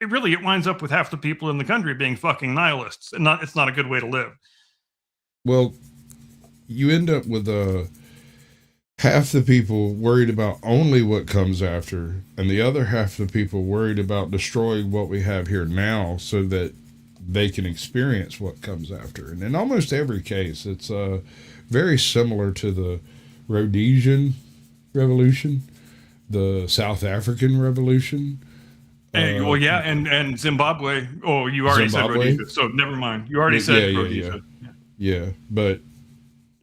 with half the people in the country being fucking nihilists, and it's not a good way to live. Well, you end up with half the people worried about only what comes after, and the other half of the people worried about destroying what we have here now so that they can experience what comes after. And in almost every case, it's very similar to the Rhodesian Revolution, the South African Revolution. Well, yeah, and Zimbabwe. Oh, you already Zimbabwe? said Rhodesia, so never mind. You already said Rhodesia. Yeah, but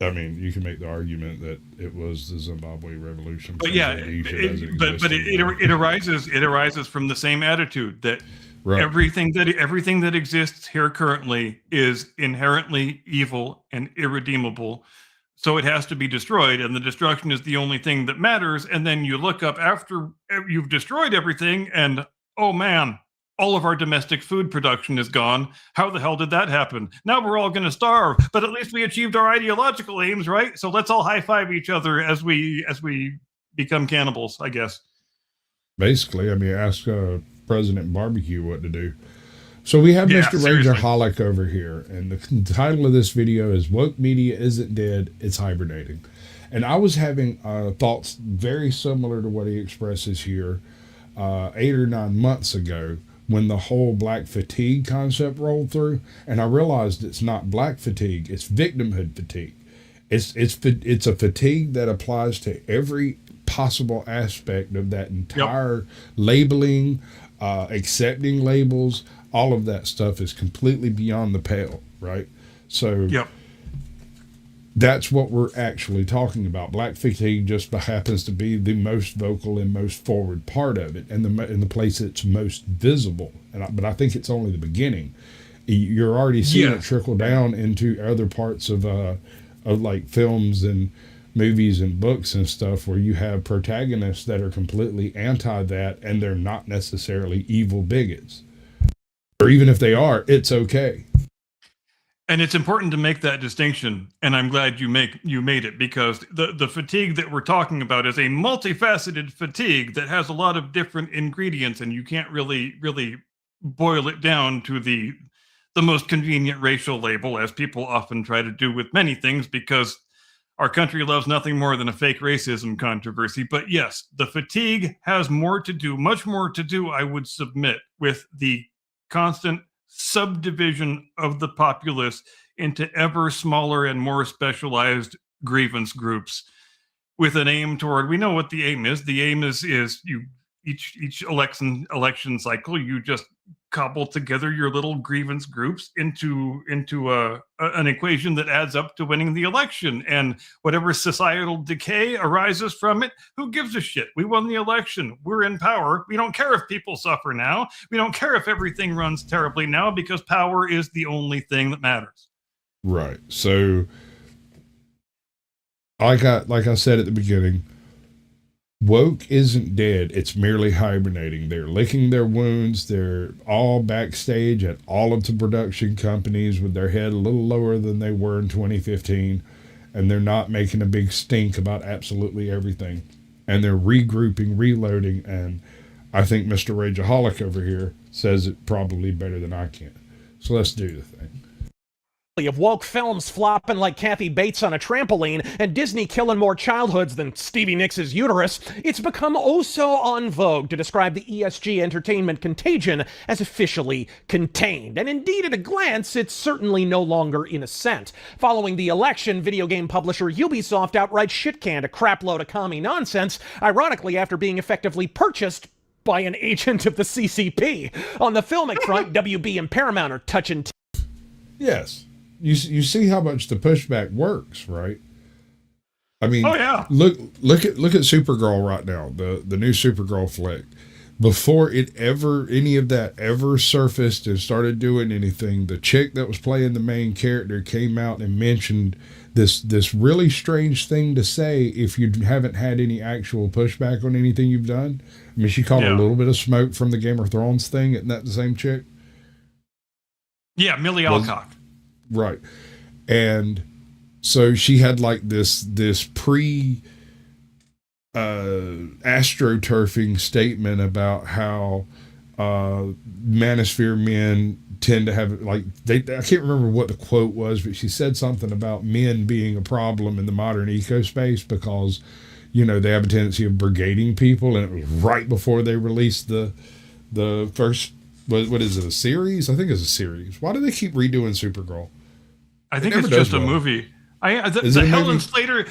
I mean, you can make the argument that it was the Zimbabwe Revolution. But yeah, but it arises from the same attitude that right. everything that exists here currently is inherently evil and irredeemable. So it has to be destroyed, and the destruction is the only thing that matters. And then you look up after you've destroyed everything, and oh man, all of our domestic food production is gone. How the hell did that happen? Now we're all going to starve, but at least we achieved our ideological aims, right? So let's all high five each other as we become cannibals, I guess. Basically, I mean, ask President Barbecue what to do. So we have Mr. Ragerholic over here, and the title of this video is "Woke Media Isn't Dead, It's Hibernating." And I was having thoughts very similar to what he expresses here 8 or 9 months ago, when the whole black fatigue concept rolled through, and I realized it's not black fatigue, it's victimhood fatigue. It's a fatigue that applies to every possible aspect of that entire labeling, accepting labels, all of that stuff is completely beyond the pale, right? So that's what we're actually talking about. Black fatigue just happens to be the most vocal and most forward part of it, and the place it's most visible. But I think it's only the beginning. You're already seeing it trickle down into other parts of like films and movies and books and stuff, where you have protagonists that are completely anti that, and they're not necessarily evil bigots, or even if they are, it's okay. And it's important to make that distinction, and I'm glad you made it, because the fatigue that we're talking about is a multifaceted fatigue that has a lot of different ingredients, and you can't really boil it down to the most convenient racial label, as people often try to do with many things, because our country loves nothing more than a fake racism controversy. But yes, the fatigue has much more to do, I would submit, with the constant subdivision of the populace into ever smaller and more specialized grievance groups, with an aim toward, we know what the aim is. The aim is you each election cycle, you just cobble together your little grievance groups into an equation that adds up to winning the election. And whatever societal decay arises from it, who gives a shit? We won the election. We're in power. We don't care if people suffer now. We don't care if everything runs terribly now, because power is the only thing that matters. Right. So, like I said at the beginning, woke isn't dead, it's merely hibernating. They're licking their wounds. They're all backstage at all of the production companies with their head a little lower than they were in 2015, and they're not making a big stink about absolutely everything. And they're regrouping, reloading, and I think Mr. Rageaholic over here says it probably better than I can. So let's do the thing. Of woke films flopping like Kathy Bates on a trampoline and Disney killing more childhoods than Stevie Nicks' uterus, it's become oh so en vogue to describe the ESG entertainment contagion as officially contained. And indeed, at a glance, it's certainly no longer in ascent. Following the election, video game publisher Ubisoft outright shit-canned a crapload of commie nonsense, ironically after being effectively purchased by an agent of the CCP. On the filmic front, WB and Paramount are touching Yes. You see how much the pushback works, right? I mean, oh yeah. Look at Supergirl right now, the new Supergirl flick. Before any of that ever surfaced and started doing anything, the chick that was playing the main character came out and mentioned this really strange thing to say if you haven't had any actual pushback on anything you've done. I mean, she caught a little bit of smoke from the Game of Thrones thing. Isn't that the same chick? Yeah, Millie Alcock. Right. And so she had like this astroturfing statement about how manosphere men tend to have like I can't remember what the quote was, but she said something about men being a problem in the modern eco space because, you know, they have a tendency of brigading people, and it was right before they released the first what is it, a series? I think it's a series. Why do they keep redoing Supergirl? I think it's just a movie. The Helen Slater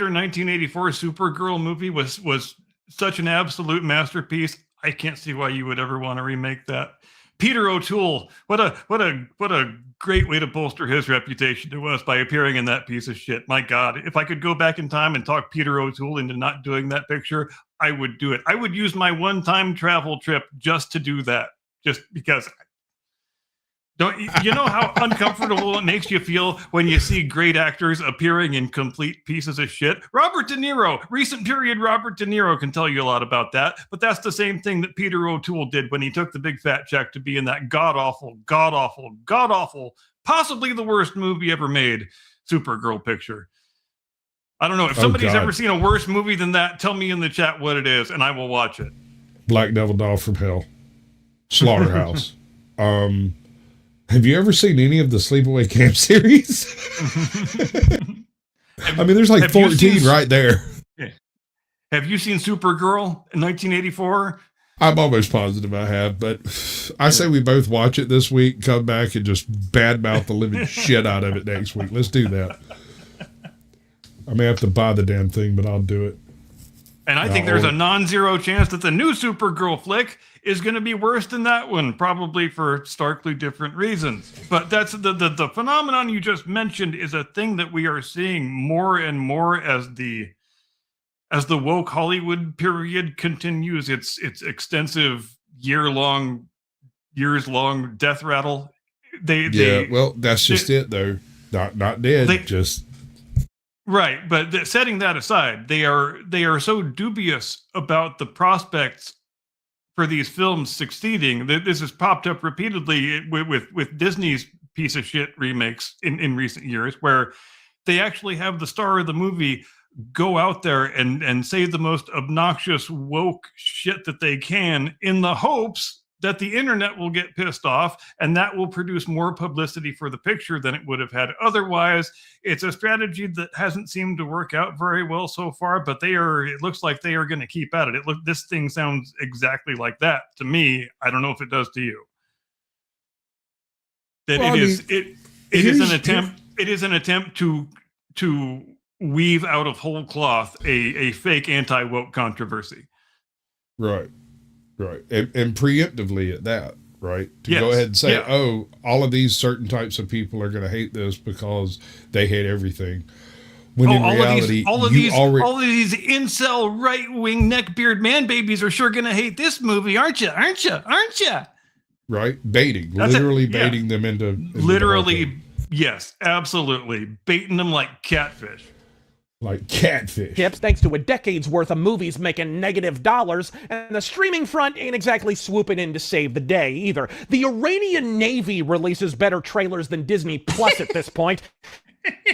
1984 Supergirl movie was such an absolute masterpiece. I can't see why you would ever want to remake that. Peter O'Toole, what a great way to bolster his reputation to us by appearing in that piece of shit. My God, if I could go back in time and talk Peter O'Toole into not doing that picture, I would do it. I would use my one-time travel trip just to do that, just because. Don't you know how uncomfortable it makes you feel when you see great actors appearing in complete pieces of shit? Robert De Niro, recent period Robert De Niro can tell you a lot about that, but that's the same thing that Peter O'Toole did when he took the big fat check to be in that god-awful, possibly the worst movie ever made, Supergirl picture. I don't know. If somebody's ever seen a worse movie than that, tell me in the chat what it is, and I will watch it. Black Devil Doll from Hell. Slaughterhouse. Have you ever seen any of the Sleepaway Camp series? I mean, there's like 14 right there. Have you seen Supergirl in 1984? I'm almost positive I have, but I say we both watch it this week, come back, and just badmouth the living shit out of it next week. Let's do that. I may have to buy the damn thing, but I'll do it. And I think there's a non-zero chance that the new Supergirl flick is going to be worse than that one, probably for starkly different reasons. But that's the phenomenon you just mentioned is a thing that we are seeing more and more as the woke Hollywood period continues its extensive years-long death rattle. Well, that's just it though. Not dead, just. Right, but setting that aside, they are so dubious about the prospects for these films succeeding. This has popped up repeatedly with Disney's piece of shit remakes in recent years, where they actually have the star of the movie go out there and say the most obnoxious woke shit that they can in the hopes that the internet will get pissed off and that will produce more publicity for the picture than it would have had otherwise. It's a strategy that hasn't seemed to work out very well so far, but it looks like they are going to keep at it. This thing sounds exactly like that to me. I don't know if it does to you. It is an attempt to weave out of whole cloth a fake anti-woke controversy. Right. And preemptively at that, right? To go ahead and say, all of these certain types of people are going to hate this because they hate everything. When in reality, all of these incel right-wing neckbeard man babies are sure going to hate this movie, aren't you? Right? Literally baiting them into literally, yes, absolutely. Baiting them like catfish. Like catfish. Tips thanks to a decade's worth of movies making negative dollars, and the streaming front ain't exactly swooping in to save the day either. The Iranian Navy releases better trailers than Disney Plus at this point.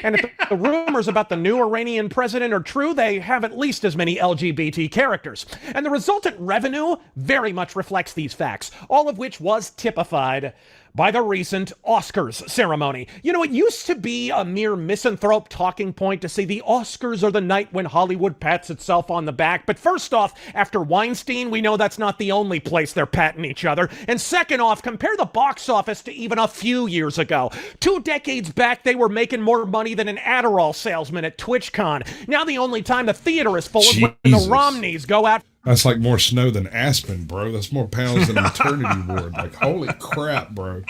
And if the rumors about the new Iranian president are true, they have at least as many LGBT characters. And the resultant revenue very much reflects these facts, all of which was typified by the recent Oscars ceremony. You know, it used to be a mere misanthrope talking point to say the Oscars are the night when Hollywood pats itself on the back. But first off, after Weinstein, we know that's not the only place they're patting each other. And second off, compare the box office to even a few years ago. 2 decades back, they were making more money than an Adderall salesman at TwitchCon. Now the only time the theater is full is when the Romneys go out. That's like more snow than Aspen, bro. That's more pounds than maternity ward. Like, holy crap, bro.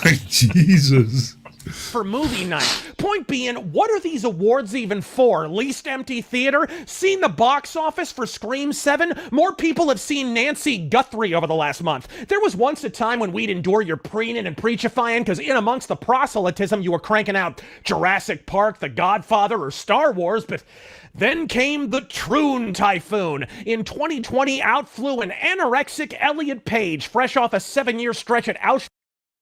Like, Jesus. For movie night. Point being, what are these awards even for? Least empty theater? Seen the box office for Scream 7? More people have seen Nancy Guthrie over the last month. There was once a time when we'd endure your preening and preachifying because in amongst the proselytism you were cranking out Jurassic Park, The Godfather, or Star Wars, but then came the Troon Typhoon. In 2020, out flew an anorexic Elliot Page, fresh off a 7-year stretch at Auschwitz.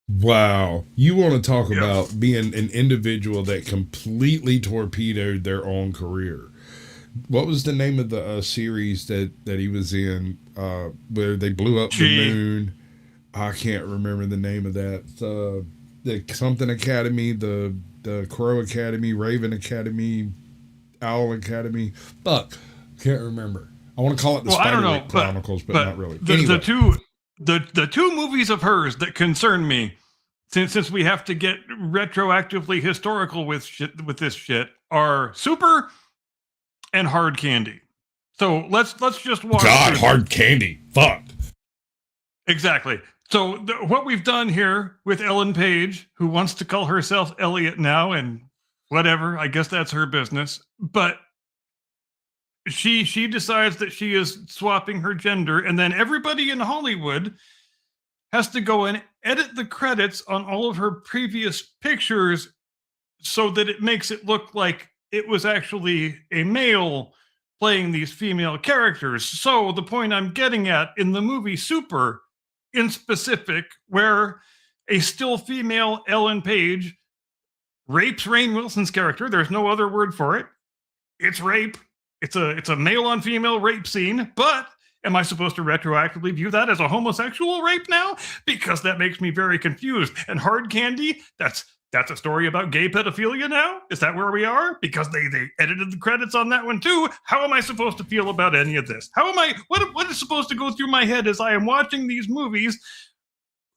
Wow. You want to talk about being an individual that completely torpedoed their own career. What was the name of the series that he was in where they blew up Gee. the moon. I can't remember the name of that. The something Academy, the Crow Academy, Raven Academy, Owl Academy. Fuck, can't remember. I want to call it the I don't know, Spiderwick Chronicles, but not really. The two movies of hers that concern me, since we have to get retroactively historical with this shit, are Super and Hard Candy. So let's just watch. God, Hard Candy. Fuck. Exactly. So what we've done here with Ellen Page, who wants to call herself Elliot now, and whatever, I guess that's her business, but she decides that she is swapping her gender, and then everybody in Hollywood has to go and edit the credits on all of her previous pictures so that it makes it look like it was actually a male playing these female characters. So the point I'm getting at, in the movie Super, in specific, where a still female Ellen Page rapes Rainn Wilson's character, there's no other word for it. It's rape. It's a male on female rape scene, but am I supposed to retroactively view that as a homosexual rape now? Because that makes me very confused. And Hard Candy, that's a story about gay pedophilia now? Is that where we are? Because they edited the credits on that one too. How am I supposed to feel about any of this? What is supposed to go through my head as I am watching these movies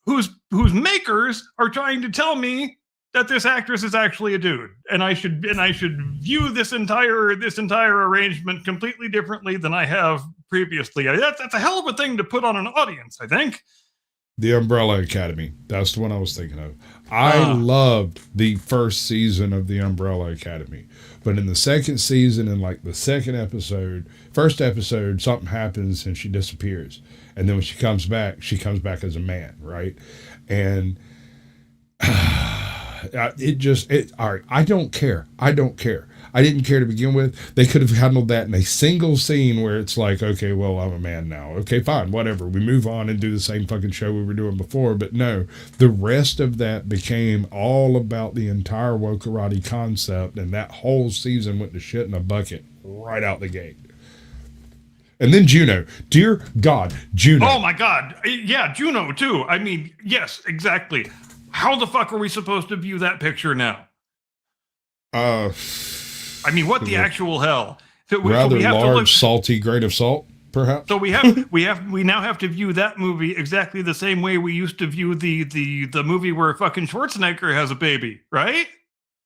whose makers are trying to tell me that this actress is actually a dude, and I should view this entire arrangement completely differently than I have previously. That's a hell of a thing to put on an audience, I think. The Umbrella Academy. That's the one I was thinking of. I loved the first season of The Umbrella Academy. But in the second season, in like the first episode, something happens and she disappears. And then when she comes back as a man, right? And all right, I don't care. I didn't care to begin with. They could have handled that in a single scene where it's like, okay, well, I'm a man now. Okay, fine, whatever. We move on and do the same fucking show we were doing before. But no, the rest of that became all about the entire woke karate concept, and that whole season went to shit in a bucket right out the gate. And then Juno. Dear God, Juno. Oh my God. Yeah, Juno too. I mean, yes, exactly. How the fuck are we supposed to view that picture now? I mean, what the actual hell? Rather large, salty grain of salt, perhaps. So we now have to view that movie exactly the same way we used to view the movie where fucking Schwarzenegger has a baby, right?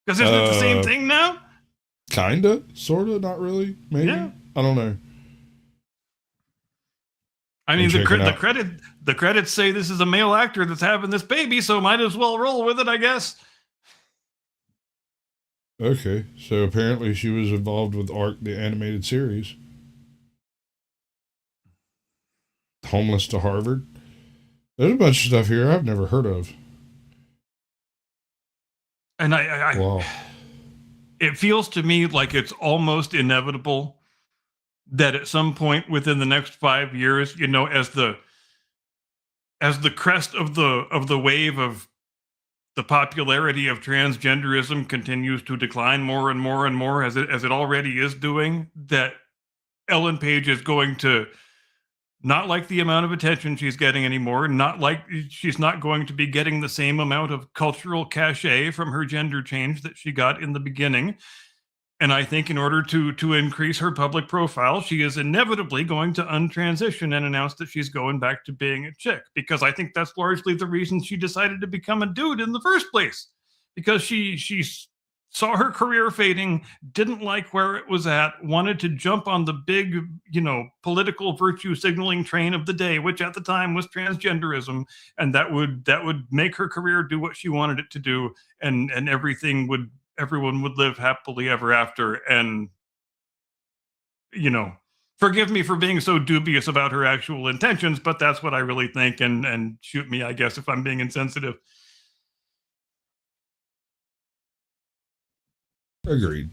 Because isn't it the same thing now? Kinda, sorta, not really, maybe. Yeah. I don't know. I mean, the credits say this is a male actor that's having this baby, so might as well roll with it, I guess. Okay, so apparently she was involved with ARC, the animated series. Homeless to Harvard. There's a bunch of stuff here I've never heard of. And wow. It feels to me like it's almost inevitable that at some point within the next 5 years, you know, as the crest of the wave of the popularity of transgenderism continues to decline more and more and more, as it already is doing, that Ellen Page is going to not like the amount of attention she's getting anymore, she's not going to be getting the same amount of cultural cachet from her gender change that she got in the beginning. And I think in order to increase her public profile, she is inevitably going to untransition and announce that she's going back to being a chick. Because I think that's largely the reason she decided to become a dude in the first place. Because she saw her career fading, didn't like where it was at, wanted to jump on the big, political virtue signaling train of the day, which at the time was transgenderism. And that would make her career do what she wanted it to do. And everyone would live happily ever after. And, forgive me for being so dubious about her actual intentions, but that's what I really think. And shoot me, I guess, if I'm being insensitive. Agreed.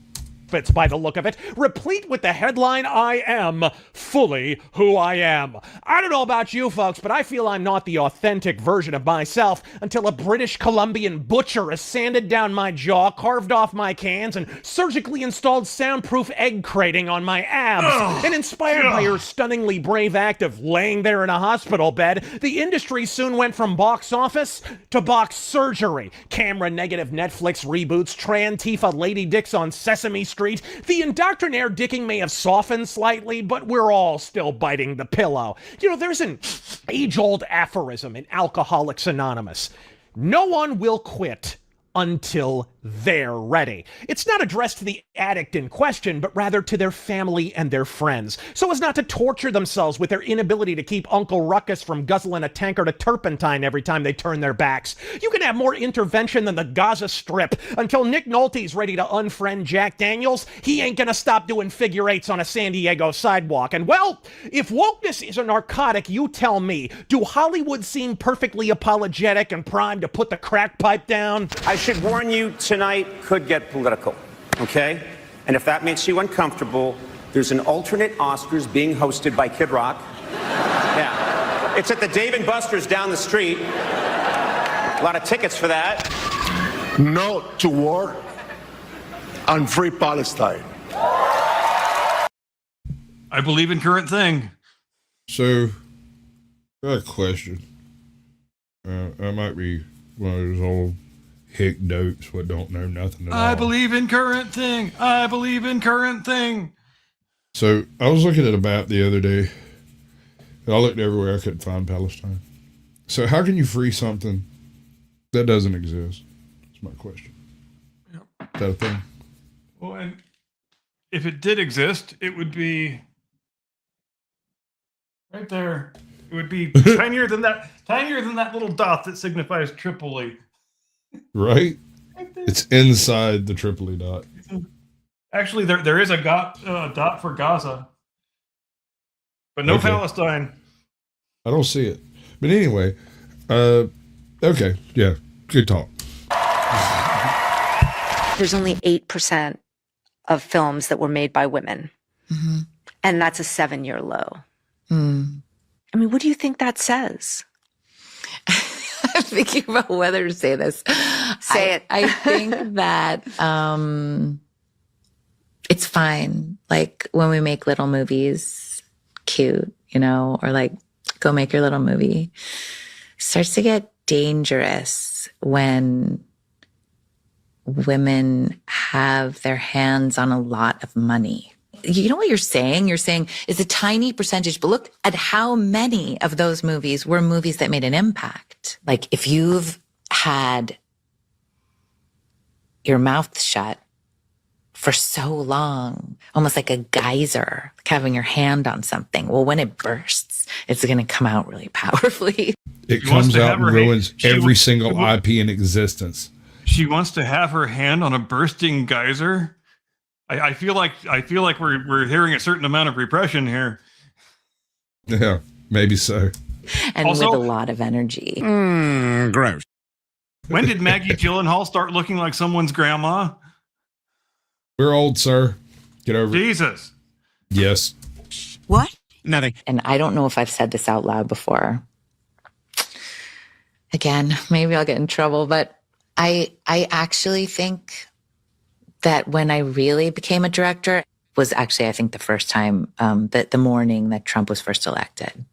outfits by the look of it, replete with the headline, "I am fully who I am." I don't know about you folks, but I feel I'm not the authentic version of myself until a British Columbian butcher has sanded down my jaw, carved off my cans, and surgically installed soundproof egg crating on my abs. And inspired by her stunningly brave act of laying there in a hospital bed, the industry soon went from box office to box surgery. Camera-negative Netflix reboots, Trantifa lady dicks on Sesame Street. The indoctrinaire dicking may have softened slightly, but we're all still biting the pillow. You know, there's an age-old aphorism in Alcoholics Anonymous. No one will quit until they're ready. It's not addressed to the addict in question, but rather to their family and their friends, so as not to torture themselves with their inability to keep Uncle Ruckus from guzzling a tankard of turpentine every time they turn their backs. You can have more intervention than the Gaza Strip. Until Nick Nolte's ready to unfriend Jack Daniels, he ain't gonna stop doing figure eights on a San Diego sidewalk. And well, if wokeness is a narcotic, you tell me, do Hollywood seem perfectly apologetic and primed to put the crack pipe down? I should warn you, tonight could get political, okay? And if that makes you uncomfortable, there's an alternate Oscars being hosted by Kid Rock. Yeah. It's at the Dave & Buster's down the street. A lot of tickets for that. No to war and free Palestine. I believe in current thing. So, I got a question. I might be one of those old hick dopes what don't know nothing at all. I believe in current thing. I believe in current thing. So, I was looking at a map the other day. And I looked everywhere. I couldn't find Palestine. So, how can you free something that doesn't exist? That's my question. Yep. Is that a thing? Well, and if it did exist, it would be right there. It would be tinier than that little dot that signifies Tripoli. Right? It's inside the Tripoli dot. Actually, there is a dot for Gaza, but no Okay. Palestine. I don't see it. But anyway, okay. Yeah. Good talk. There's only 8% of films that were made by women. Mm-hmm. And that's a 7-year low. Mm. I mean, what do you think that says? I'm thinking about whether to say this. Say it. I think that it's fine. Like when we make little movies, cute, you know, or like go make your little movie. It starts to get dangerous when women have their hands on a lot of money. You know what you're saying? You're saying it's a tiny percentage, but look at how many of those movies were movies that made an impact. Like if you've had your mouth shut for so long, almost like a geyser, like having your hand on something. Well, when it bursts, it's going to come out really powerfully. It She wants comes to out have and her ruins hand- she every wa- single she wa- IP in existence. She wants to have her hand on a bursting geyser. I feel like we're hearing a certain amount of repression here. Yeah, maybe so. And Also- with a lot of energy. Gross. When did Maggie Gyllenhaal start looking like someone's grandma? We're old, sir. Get over it. Jesus. Yes. What? Nothing. And I don't know if I've said this out loud before. Again, maybe I'll get in trouble, but I actually think that when I really became a director was actually, I think, the first time, that the morning that Trump was first elected.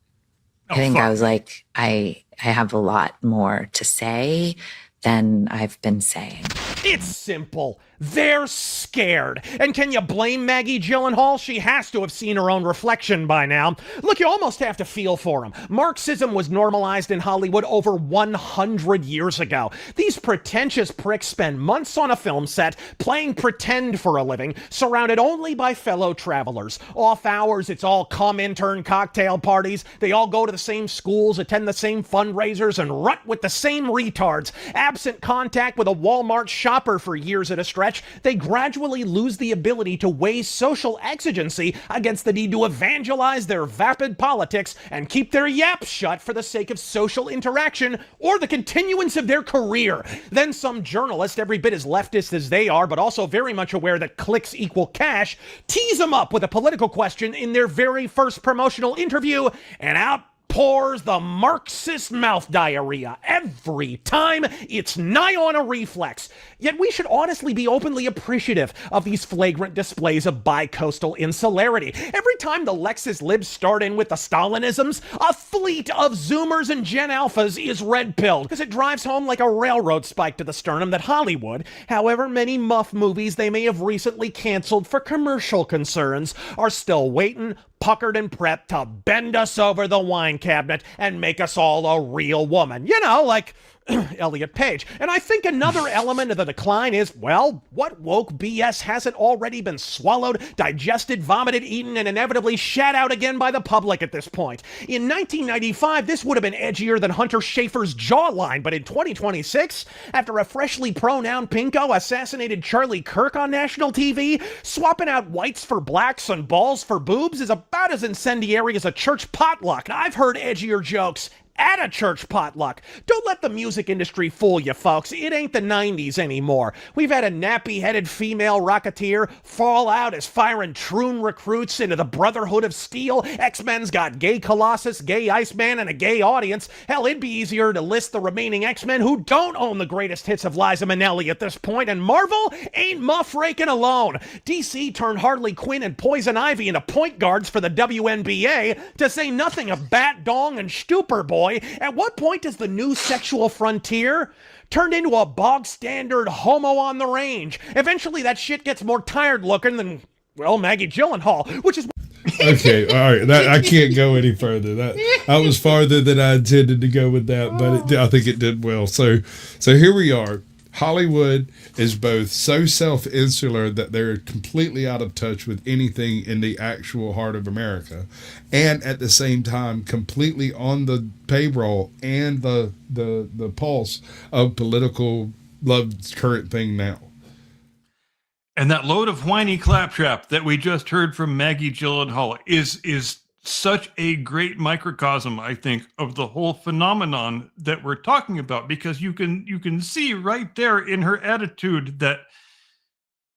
I think I was like, I have a lot more to say than I've been saying. It's simple. They're scared. And can you blame Maggie Gyllenhaal? She has to have seen her own reflection by now. Look, you almost have to feel for them. Marxism was normalized in Hollywood over 100 years ago. These pretentious pricks spend months on a film set playing pretend for a living, surrounded only by fellow travelers. Off hours, it's all intern cocktail parties. They all go to the same schools, attend the same fundraisers, and rut with the same retards. Absent contact with a Walmart shop chopper for years at a stretch, they gradually lose the ability to weigh social exigency against the need to evangelize their vapid politics and keep their yaps shut for the sake of social interaction or the continuance of their career. Then some journalist, every bit as leftist as they are, but also very much aware that clicks equal cash, tease them up with a political question in their very first promotional interview, and out pours the Marxist mouth diarrhea. Every time, it's nigh on a reflex. Yet we should honestly be openly appreciative of these flagrant displays of bi-coastal insularity. Every time the Lexus libs start in with the Stalinisms, a fleet of Zoomers and Gen Alphas is red-pilled, because it drives home like a railroad spike to the sternum that Hollywood, however many muff movies they may have recently canceled for commercial concerns, are still waiting, puckered and prepped to bend us over the wine cabinet and make us all a real woman. You know, like Elliot Page. And I think another element of the decline is, well, what woke BS hasn't already been swallowed, digested, vomited, eaten, and inevitably shat out again by the public at this point? In 1995, this would have been edgier than Hunter Schafer's jawline, but in 2026, after a freshly pronounced pinko assassinated Charlie Kirk on national TV, swapping out whites for blacks and balls for boobs is about as incendiary as a church potluck. I've heard edgier jokes at a church potluck. Don't let the music industry fool you, folks. It ain't the 90s anymore. We've had a nappy-headed female rocketeer fall out as firing troon recruits into the Brotherhood of Steel. X-Men's got gay Colossus, gay Iceman, and a gay audience. Hell, it'd be easier to list the remaining X-Men who don't own the greatest hits of Liza Minnelli at this point, and Marvel ain't muff-raking alone. DC turned Harley Quinn and Poison Ivy into point guards for the WNBA, to say nothing of Bat Dong and Stupor Boy. At what point does the new sexual frontier turn into a bog standard homo on the range? Eventually that shit gets more tired looking than, well, Maggie Gyllenhaal, which is... Okay, all right. I can't go any further. That was farther than I intended to go with that, but I think it did well. So here we are. Hollywood is both so self-insular that they're completely out of touch with anything in the actual heart of America, and at the same time completely on the payroll and the pulse of political love's current thing now. And that load of whiny claptrap that we just heard from Maggie Gyllenhaal is such a great microcosm, I think, of the whole phenomenon that we're talking about, because you can see right there in her attitude that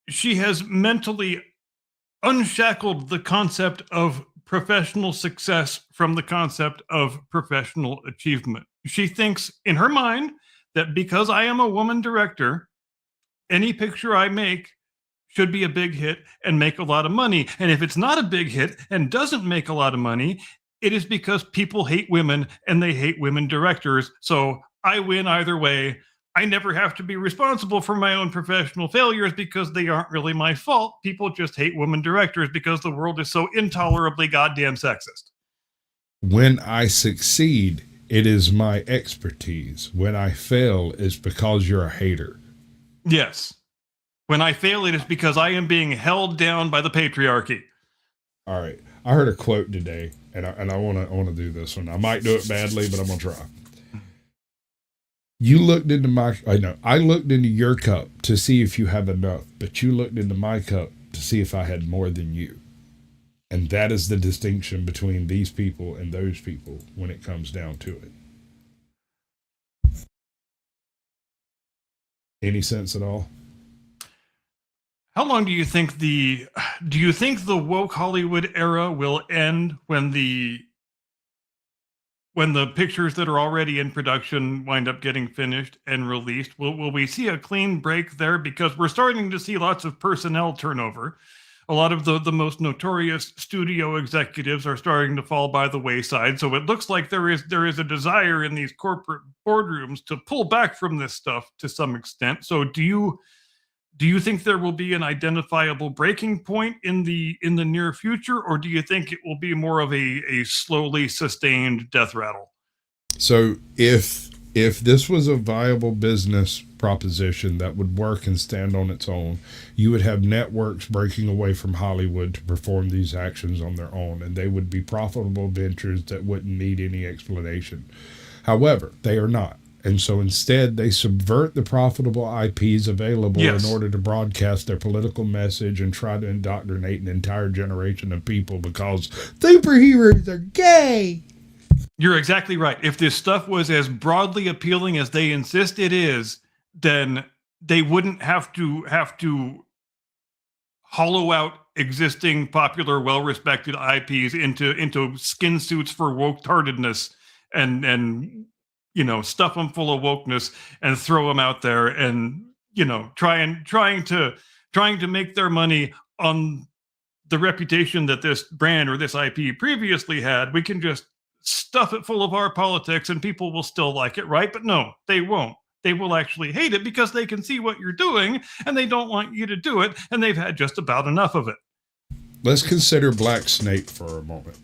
she has mentally unshackled the concept of professional success from the concept of professional achievement. She thinks in her mind that because I am a woman director, any picture I make should be a big hit and make a lot of money. And if it's not a big hit and doesn't make a lot of money, it is because people hate women and they hate women directors. So I win either way. I never have to be responsible for my own professional failures because they aren't really my fault. People just hate women directors because the world is so intolerably goddamn sexist. When I succeed, it is my expertise. When I fail, it's because you're a hater. Yes. When I fail, it is because I am being held down by the patriarchy. All right. I heard a quote today, and I want to do this one. I might do it badly, but I'm going to try. You looked into I looked into your cup to see if you have enough, but you looked into my cup to see if I had more than you. And that is the distinction between these people and those people when it comes down to it. Any sense at all? How long do you think the woke Hollywood era will end when the pictures that are already in production wind up getting finished and released? Will we see a clean break there? Because we're starting to see lots of personnel turnover. A lot of the most notorious studio executives are starting to fall by the wayside. So it looks like there is a desire in these corporate boardrooms to pull back from this stuff to some extent. So do you think there will be an identifiable breaking point in the near future, or do you think it will be more of a slowly sustained death rattle? So if this was a viable business proposition that would work and stand on its own, you would have networks breaking away from Hollywood to perform these actions on their own, and they would be profitable ventures that wouldn't need any explanation. However, they are not. And so instead, they subvert the profitable IPs available Yes. in order to broadcast their political message and try to indoctrinate an entire generation of people because superheroes are gay. You're exactly right. If this stuff was as broadly appealing as they insist it is, then they wouldn't have to hollow out existing popular, well-respected IPs into skin suits for woke-tardedness and stuff them full of wokeness and throw them out there and trying to make their money on the reputation that this brand or this IP previously had. We can just stuff it full of our politics and people will still like it, right? But no, they won't. They will actually hate it because they can see what you're doing and they don't want you to do it, and they've had just about enough of it. Let's consider Black Snape for a moment.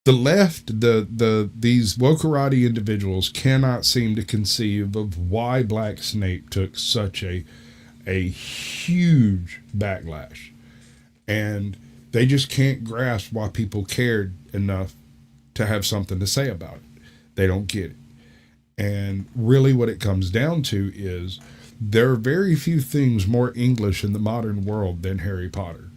The left, these wokerati individuals cannot seem to conceive of why Black Snape took such a huge backlash. And they just can't grasp why people cared enough to have something to say about it. They don't get it. And really what it comes down to is there are very few things more English in the modern world than Harry Potter.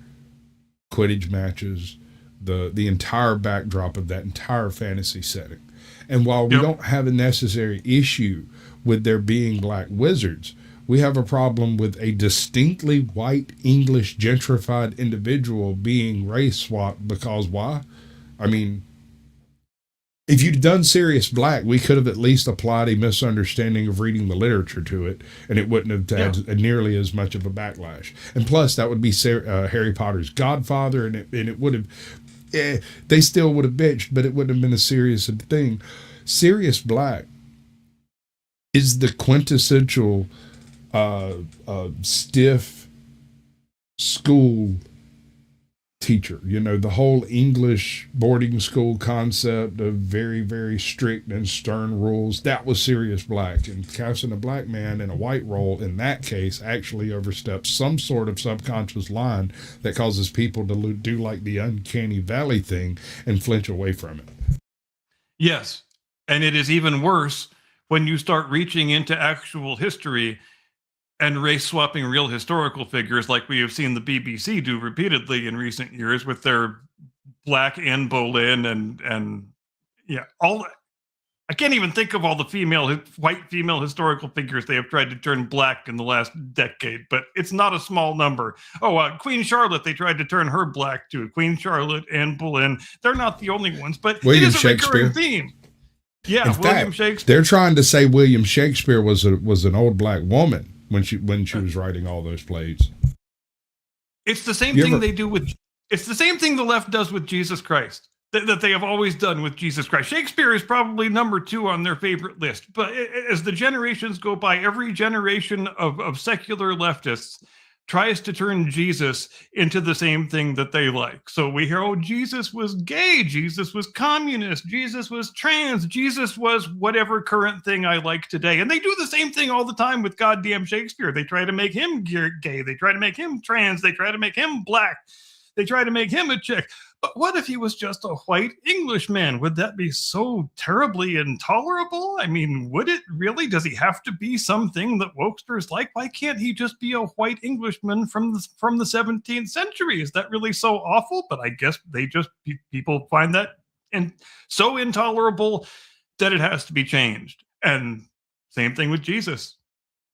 Quidditch matches, the entire backdrop of that entire fantasy setting. And while we don't have a necessary issue with there being black wizards, we have a problem with a distinctly white English gentrified individual being race swapped because why? I mean, if you'd done Sirius Black, we could have at least applied a misunderstanding of reading the literature to it, and it wouldn't have had nearly as much of a backlash. And plus, that would be Harry Potter's godfather, and it would have, they still would have bitched, but it wouldn't have been as serious a thing. Sirius Black is the quintessential stiff school teacher. The whole English boarding school concept of very, very strict and stern rules, that was Sirius Black. And casting a black man in a white role in that case actually oversteps some sort of subconscious line that causes people to do like the uncanny valley thing and flinch away from it. Yes. And it is even worse when you start reaching into actual history and race swapping real historical figures like we have seen the BBC do repeatedly in recent years with their Black Anne Boleyn and all. I can't even think of all the white female historical figures they have tried to turn black in the last decade, but it's not a small number. Queen Charlotte, they tried to turn her black too. Queen Charlotte, Anne Boleyn, they're not the only ones, but William it is a Shakespeare. recurring theme. Yeah, In William fact, Shakespeare. they're trying to say William Shakespeare was an old black woman when she was writing all those plays. It's the same thing they do with. It's the same thing the left does with Jesus Christ that they have always done with Jesus Christ. Shakespeare is probably number 2 on their favorite list, but as the generations go by, every generation of secular leftists tries to turn Jesus into the same thing that they like. So we hear, Jesus was gay, Jesus was communist, Jesus was trans, Jesus was whatever current thing I like today. And they do the same thing all the time with goddamn Shakespeare. They try to make him gay, they try to make him trans, they try to make him black, they try to make him a chick. But what if he was just a white Englishman? Would that be so terribly intolerable? I mean, would it really? Does he have to be something that wokesters like? Why can't he just be a white Englishman from the 17th century? Is that really so awful? But I guess people find that so intolerable that it has to be changed. And same thing with Jesus.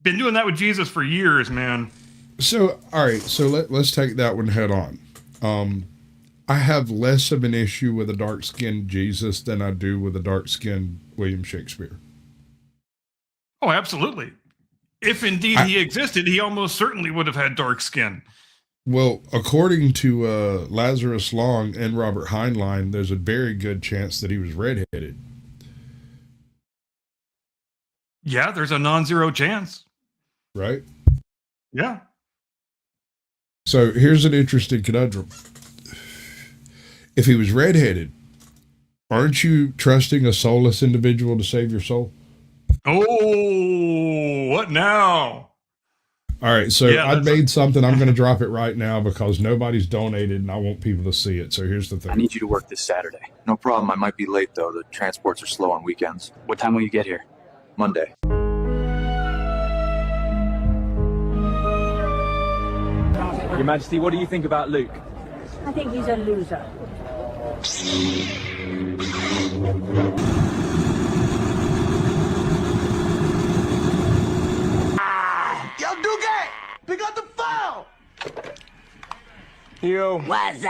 Been doing that with Jesus for years, man. So, all right. So let's take that one head on. I have less of an issue with a dark-skinned Jesus than I do with a dark-skinned William Shakespeare. Oh, absolutely. If indeed he existed, he almost certainly would have had dark skin. Well, according to Lazarus Long and Robert Heinlein, there's a very good chance that he was redheaded. Yeah, there's a non-zero chance. Right? Yeah. So here's an interesting conundrum. If he was redheaded, aren't you trusting a soulless individual to save your soul? Oh, what now? All right, so Yeah, I that's- made something. I'm going to drop it right now because nobody's donated, and I want people to see it. So here's the I thing. need you to work this Saturday. No problem. I might be late, though. The transports are slow on weekends. What time will you get here? Monday. Your Majesty, what do you think about Luke? I think he's a loser. Yo, Duque! Pick up the phone! Yo. What's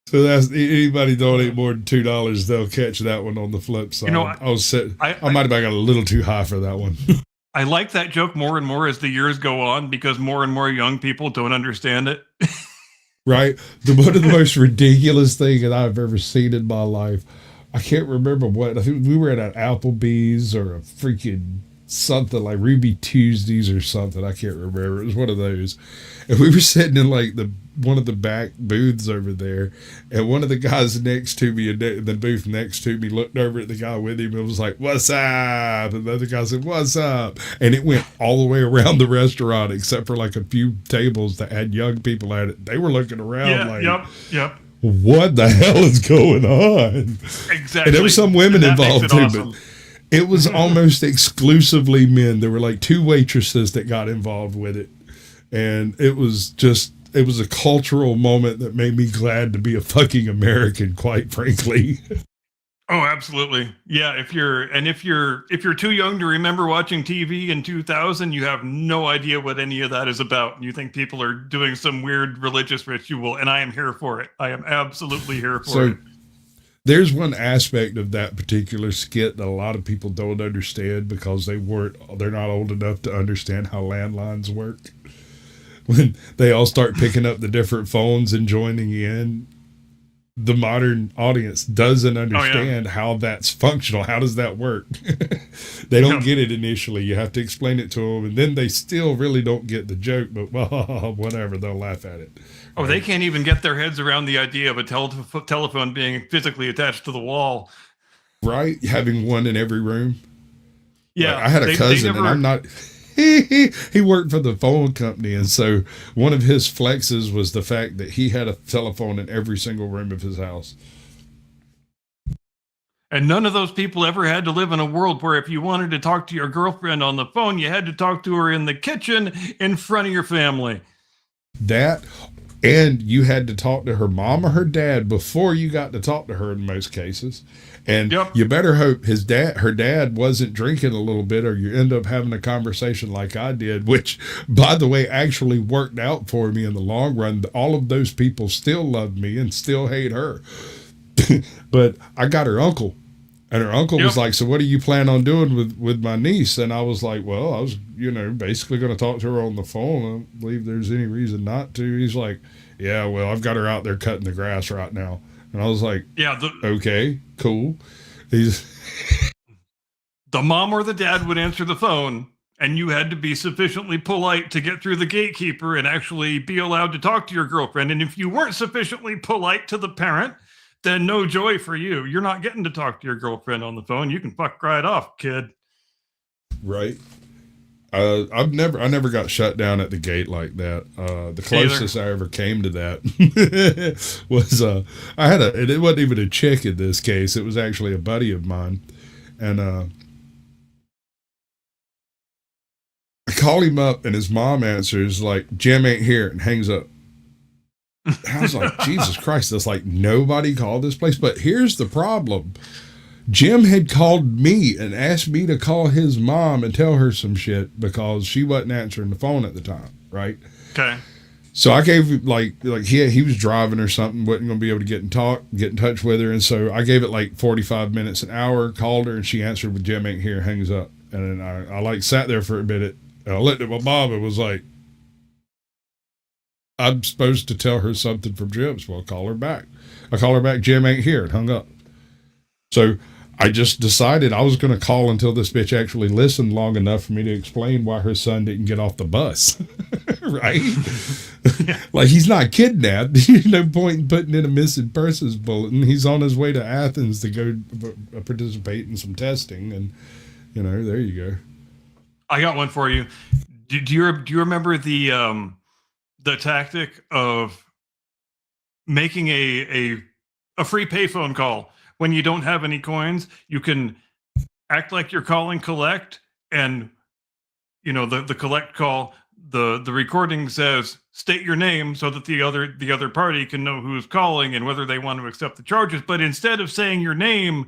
So that's anybody donate more than $2, they'll catch that one on the flip side. You know, I was set. I might have got a little too high for that one. I like that joke more and more as the years go on because more and more young people don't understand it. Right? One of the most ridiculous thing that I've ever seen in my life. I can't remember what. I think we were at an Applebee's or a freaking something like Ruby Tuesdays or something. I can't remember. It was one of those. And we were sitting in like one of the back booths over there, and one of the guys next to me in the booth next to me looked over at the guy with him and was like, "What's up?" And the other guy said, "What's up?" And it went all the way around the restaurant except for like a few tables that had young people at it. They were looking around like, Yep. what the hell is going on? Exactly. And there were some women And that makes involved it too, awesome. but it was almost exclusively men. There were like 2 waitresses that got involved with it. And it was a cultural moment that made me glad to be a fucking American, quite frankly. Oh, absolutely. Yeah, if you're too young to remember watching TV in 2000, you have no idea what any of that is about. You think people are doing some weird religious ritual, and I am here for it. I am absolutely here for it. There's one aspect of that particular skit that a lot of people don't understand because they're not old enough to understand how landlines work. When they all start picking up the different phones and joining in, the modern audience doesn't understand how that's functional. How does that work? They don't get it initially. You have to explain it to them, and then they still really don't get the joke, but well, whatever, they'll laugh at it. Oh, they can't even get their heads around the idea of a telephone being physically attached to the wall. Right? Having one in every room. Yeah. Like, I had a cousin, and I'm not... He worked for the phone company, and so one of his flexes was the fact that he had a telephone in every single room of his house. And none of those people ever had to live in a world where if you wanted to talk to your girlfriend on the phone, you had to talk to her in the kitchen in front of your family. That, and you had to talk to her mom or her dad before you got to talk to her in most cases. And you better hope her dad wasn't drinking a little bit, or you end up having a conversation like I did, which, by the way, actually worked out for me in the long run. All of those people still love me and still hate her. But I got her uncle, and her uncle was like, "So what do you plan on doing with my niece?" And I was like, "Well, I was, basically going to talk to her on the phone. I don't believe there's any reason not to." He's like, "Yeah, well, I've got her out there cutting the grass right now." And I was like, "Okay, cool." The mom or the dad would answer the phone, and you had to be sufficiently polite to get through the gatekeeper and actually be allowed to talk to your girlfriend. And if you weren't sufficiently polite to the parent, then no joy for you. You're not getting to talk to your girlfriend on the phone. You can fuck right off, kid. Right. I never got shut down at the gate like that. The closest I ever came to that was and it wasn't even a chick in this case. It was actually a buddy of mine, and I call him up, and his mom answers like, "Jim ain't here," and hangs up. And I was like, Jesus Christ! That's like nobody called this place. But here's the problem. Jim had called me and asked me to call his mom and tell her some shit because she wasn't answering the phone at the time, right? Okay. So I gave like he was driving or something, wasn't going to be able to get in touch with her, and so I gave it like 45 minutes, an hour, called her, and she answered with "Jim ain't here," hangs up, and then I like sat there for a minute, and I looked at my mom and was like, "I'm supposed to tell her something from Jim, so I'll call her back." I call her back, "Jim ain't here," and hung up. So I just decided I was going to call until this bitch actually listened long enough for me to explain why her son didn't get off the bus. Right? Like, he's not kidnapped. No point in putting in a missing persons bulletin. He's on his way to Athens to go participate in some testing, and there you go. I got one for you. Do you remember the tactic of making a free payphone call when you don't have any coins? You can act like you're calling collect, and the collect call, the recording says state your name so that the other party can know who's calling and whether they want to accept the charges. But instead of saying your name,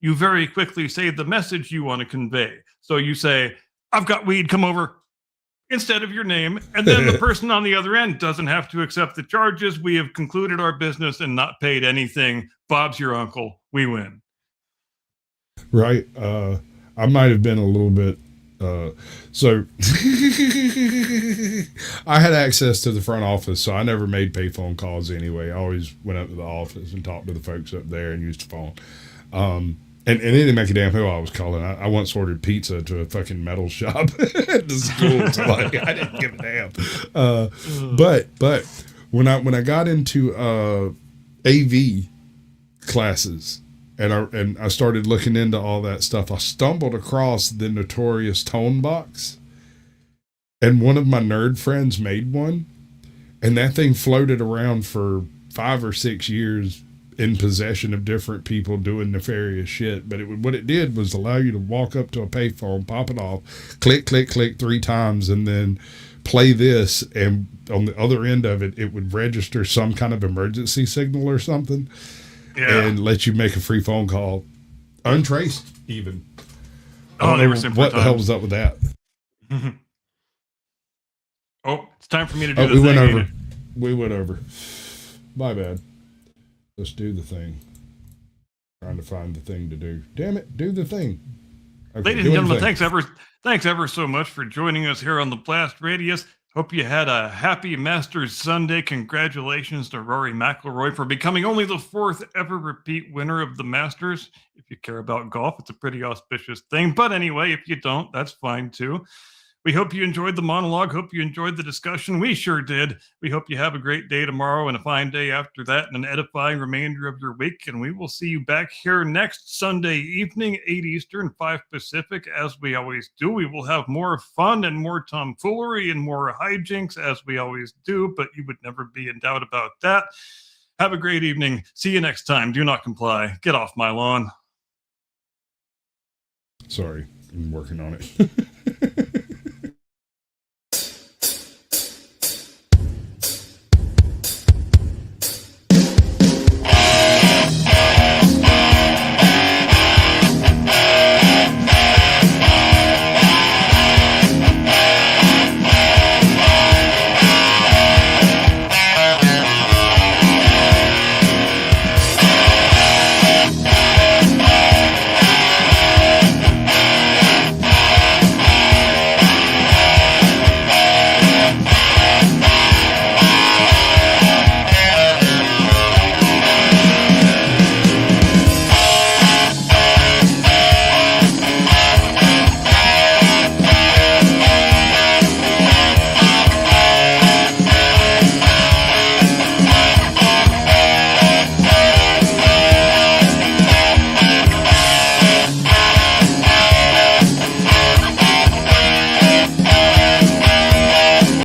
you very quickly say the message you want to convey. So you say, "I've got weed, come over," instead of your name, and then the person on the other end doesn't have to accept the charges. We have concluded our business and not paid anything. Bob's your uncle. We win. Right. I might have been a little bit. So I had access to the front office, so I never made payphone calls anyway. I always went up to the office and talked to the folks up there and used the phone. And it didn't make a damn who I was calling. I once ordered pizza to a fucking metal shop at the school. So I didn't give a damn. But when I got into AV classes, and I started looking into all that stuff, I stumbled across the notorious Tone Box, and one of my nerd friends made one, and that thing floated around for 5 or 6 years in possession of different people doing nefarious shit. But what it did was allow you to walk up to a payphone, pop it off, click, click, click 3 times, and then play this, and on the other end of it, it would register some kind of emergency signal or something. Yeah. And let you make a free phone call, untraced even. Oh, they were simple. What the hell was up with that? Oh, it's time for me to do the we thing. went over. We went over. My bad. Let's do the thing. Trying to find the thing to do. Damn it, do the thing. Okay, ladies and gentlemen, thanks ever so much for joining us here on the Blast Radius. Hope you had a happy Masters Sunday. Congratulations to Rory McIlroy for becoming only the 4th ever repeat winner of the Masters. If you care about golf, it's a pretty auspicious thing. But anyway, if you don't, that's fine too. We hope you enjoyed the monologue. Hope you enjoyed the discussion. We sure did. We hope you have a great day tomorrow and a fine day after that and an edifying remainder of your week. And we will see you back here next Sunday evening, 8 Eastern, 5 Pacific. As we always do, we will have more fun and more tomfoolery and more hijinks as we always do, but you would never be in doubt about that. Have a great evening. See you next time. Do not comply. Get off my lawn. Sorry, I'm working on it.